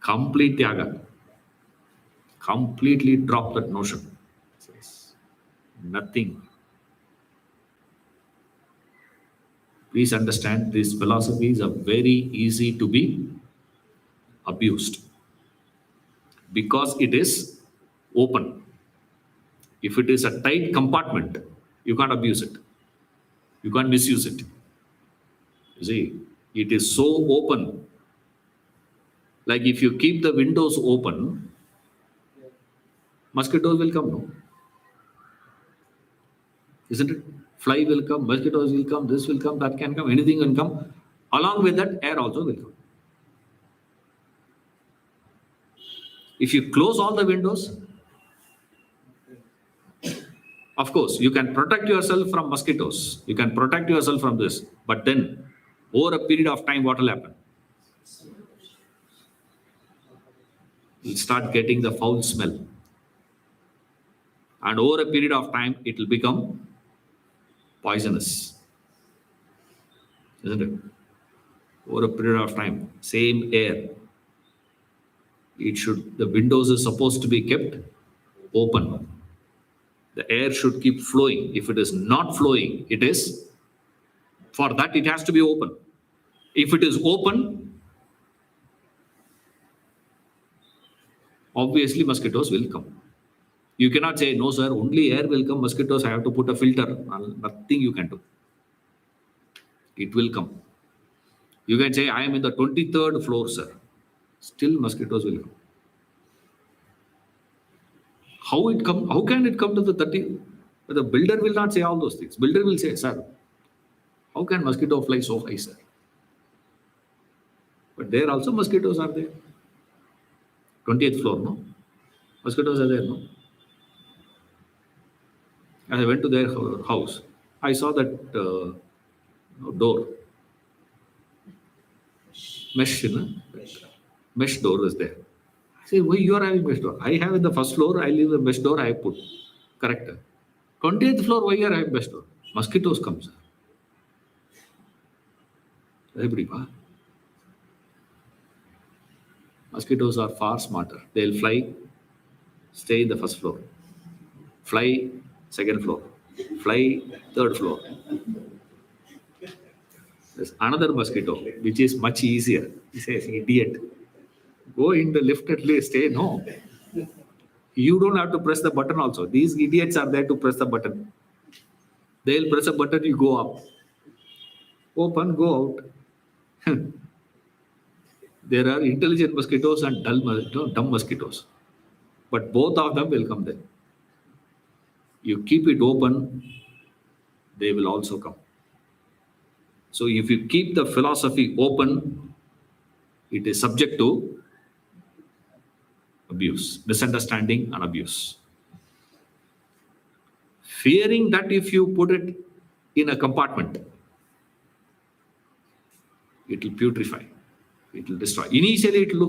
Complete tyaga. Completely drop that notion. Nothing. Please understand, these philosophies are very easy to be abused because it is open. If it is a tight compartment, you can't abuse it. You can't misuse it. You see, it is so open. Like if you keep the windows open, mosquitoes will come, no? Isn't it? Fly will come, mosquitoes will come, this will come, that can come, anything can come. Along with that, air also will come. If you close all the windows, of course, you can protect yourself from mosquitoes. You can protect yourself from this. But then, over a period of time, what will happen? You'll start getting the foul smell. And over a period of time, it will become poisonous. Isn't it? Over a period of time, same air. The windows is supposed to be kept open. The air should keep flowing. If it is not flowing, for that it has to be open. If it is open, obviously mosquitoes will come. You cannot say, no sir, only air will come, mosquitoes, I have to put a filter. Nothing you can do. It will come. You can say, I am in the 23rd floor, sir. Still mosquitoes will come. How can it come to the 30th? The builder will not say all those things. Builder will say, sir, how can mosquito fly so high, sir? But there also mosquitoes are there. 20th floor, no? Mosquitoes are there, no? As I went to their house, I saw that door. Mesh door is there. I say, why you are having mesh door? I have in the first floor, I leave the mesh door, I put. Correct. 20th floor, why you are having mesh door? Mosquitoes come, sir. Everybody. Mosquitoes are far smarter. They'll fly, stay in the first floor. Fly, second floor. Fly, third floor. There's another mosquito, which is much easier. He says, idiot. Go in the lift at least, stay. No. You don't have to press the button also. These idiots are there to press the button. They'll press a button, you go up. Open, go out. There are intelligent mosquitoes and dumb mosquitoes. But both of them will come there. You keep it open, they will also come. So if you keep the philosophy open, it is subject to abuse, misunderstanding and abuse. Fearing that if you put it in a compartment, it will putrefy, it will destroy. Initially, it will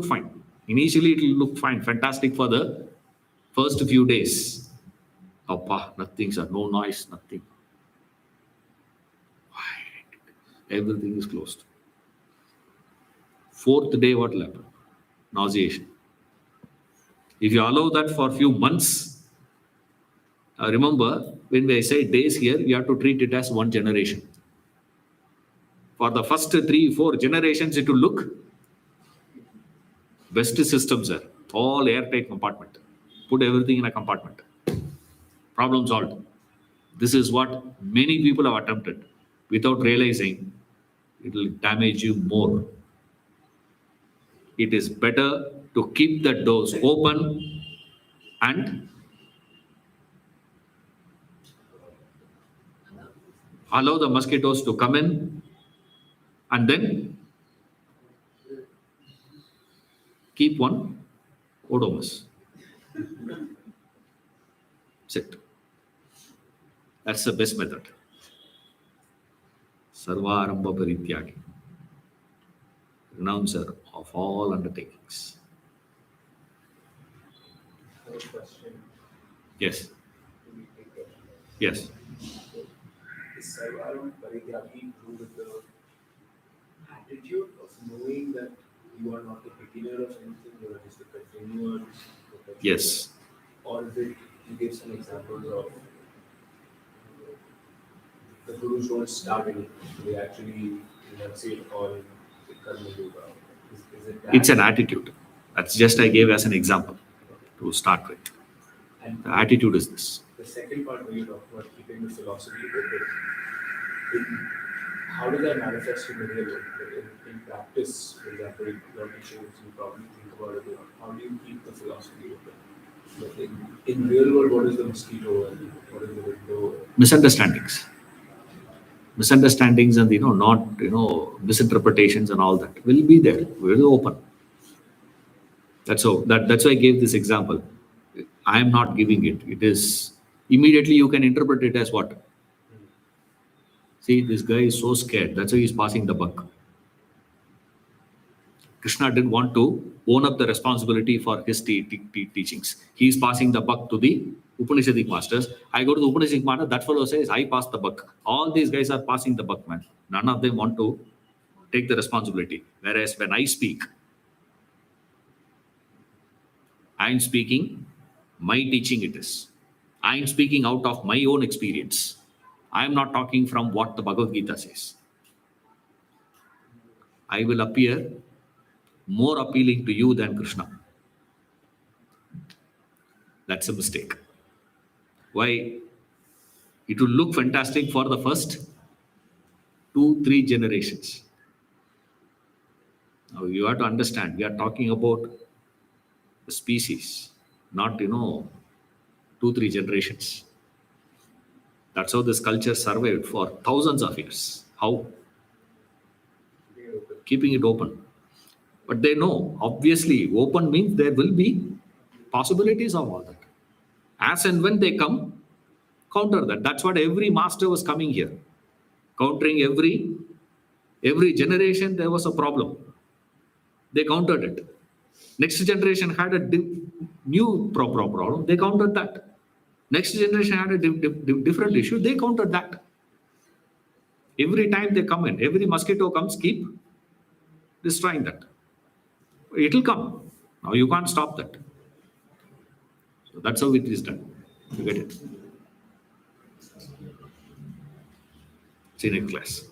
look fine. Fantastic for the first few days. Appa, nothing, sir. No noise, nothing. Everything is closed. Fourth day, what will happen? Nauseation. If you allow that for a few months, remember, when I say days here, you have to treat it as one generation. For the first 3, 4 generations, it will look best system, sir. All airtight compartment. Put everything in a compartment. Problem solved. This is what many people have attempted without realizing it will damage you more. It is better to keep the doors open and allow the mosquitoes to come in, and then keep one Odomus. Sit. That's the best method. Sarvarambha Parityagi. Renouncer of all undertakings. I have a question. Yes. Do we take it? Yes. Is Sarvaram Parityagi true with the attitude of knowing that you are not a beginner of anything, you are just a continuous professional? Yes. Or is it, you give some examples of the gurus don't start anything, they actually enunciate all the karma yoga. Is it that? It's an attitude. That's just I gave as an example to start with. And The attitude is this. the second part where you talk about keeping the philosophy open, how does that manifest in the real world? Like in practice, for example, your teachings, you probably think about it a lot. How do you keep the philosophy open? Like in real world, what is the mosquito and what is the window? Misunderstandings. Misunderstandings and not misinterpretations and all that will be there. Will open. That's why I gave this example. I am not giving it. It is immediately you can interpret it as what? See, this guy is so scared. That's why he's passing the buck. Krishna didn't want to own up the responsibility for his teachings. He's passing the buck to the Upanishadic masters. I go to the Upanishadic master, that fellow says, I pass the buck. All these guys are passing the buck, man. None of them want to take the responsibility. Whereas when I speak, I'm speaking my teaching it is. I'm speaking out of my own experience. I'm not talking from what the Bhagavad Gita says. I will appear more appealing to you than Krishna. That's a mistake. Why? It will look fantastic for the first 2, 3 generations. Now you have to understand, we are talking about the species, not 2, 3 generations. That's how this culture survived for thousands of years. How? Keeping it open. But they know, obviously, open means there will be possibilities of all that. As and when they come, counter that. That's what every master was coming here. Countering every generation, there was a problem. They countered it. Next generation had a new problem. They countered that. Next generation had a different issue. They countered that. Every time they come in, every mosquito comes, keep destroying that. It'll come. Now you can't stop that. So that's how it is done. You get it? See you next class.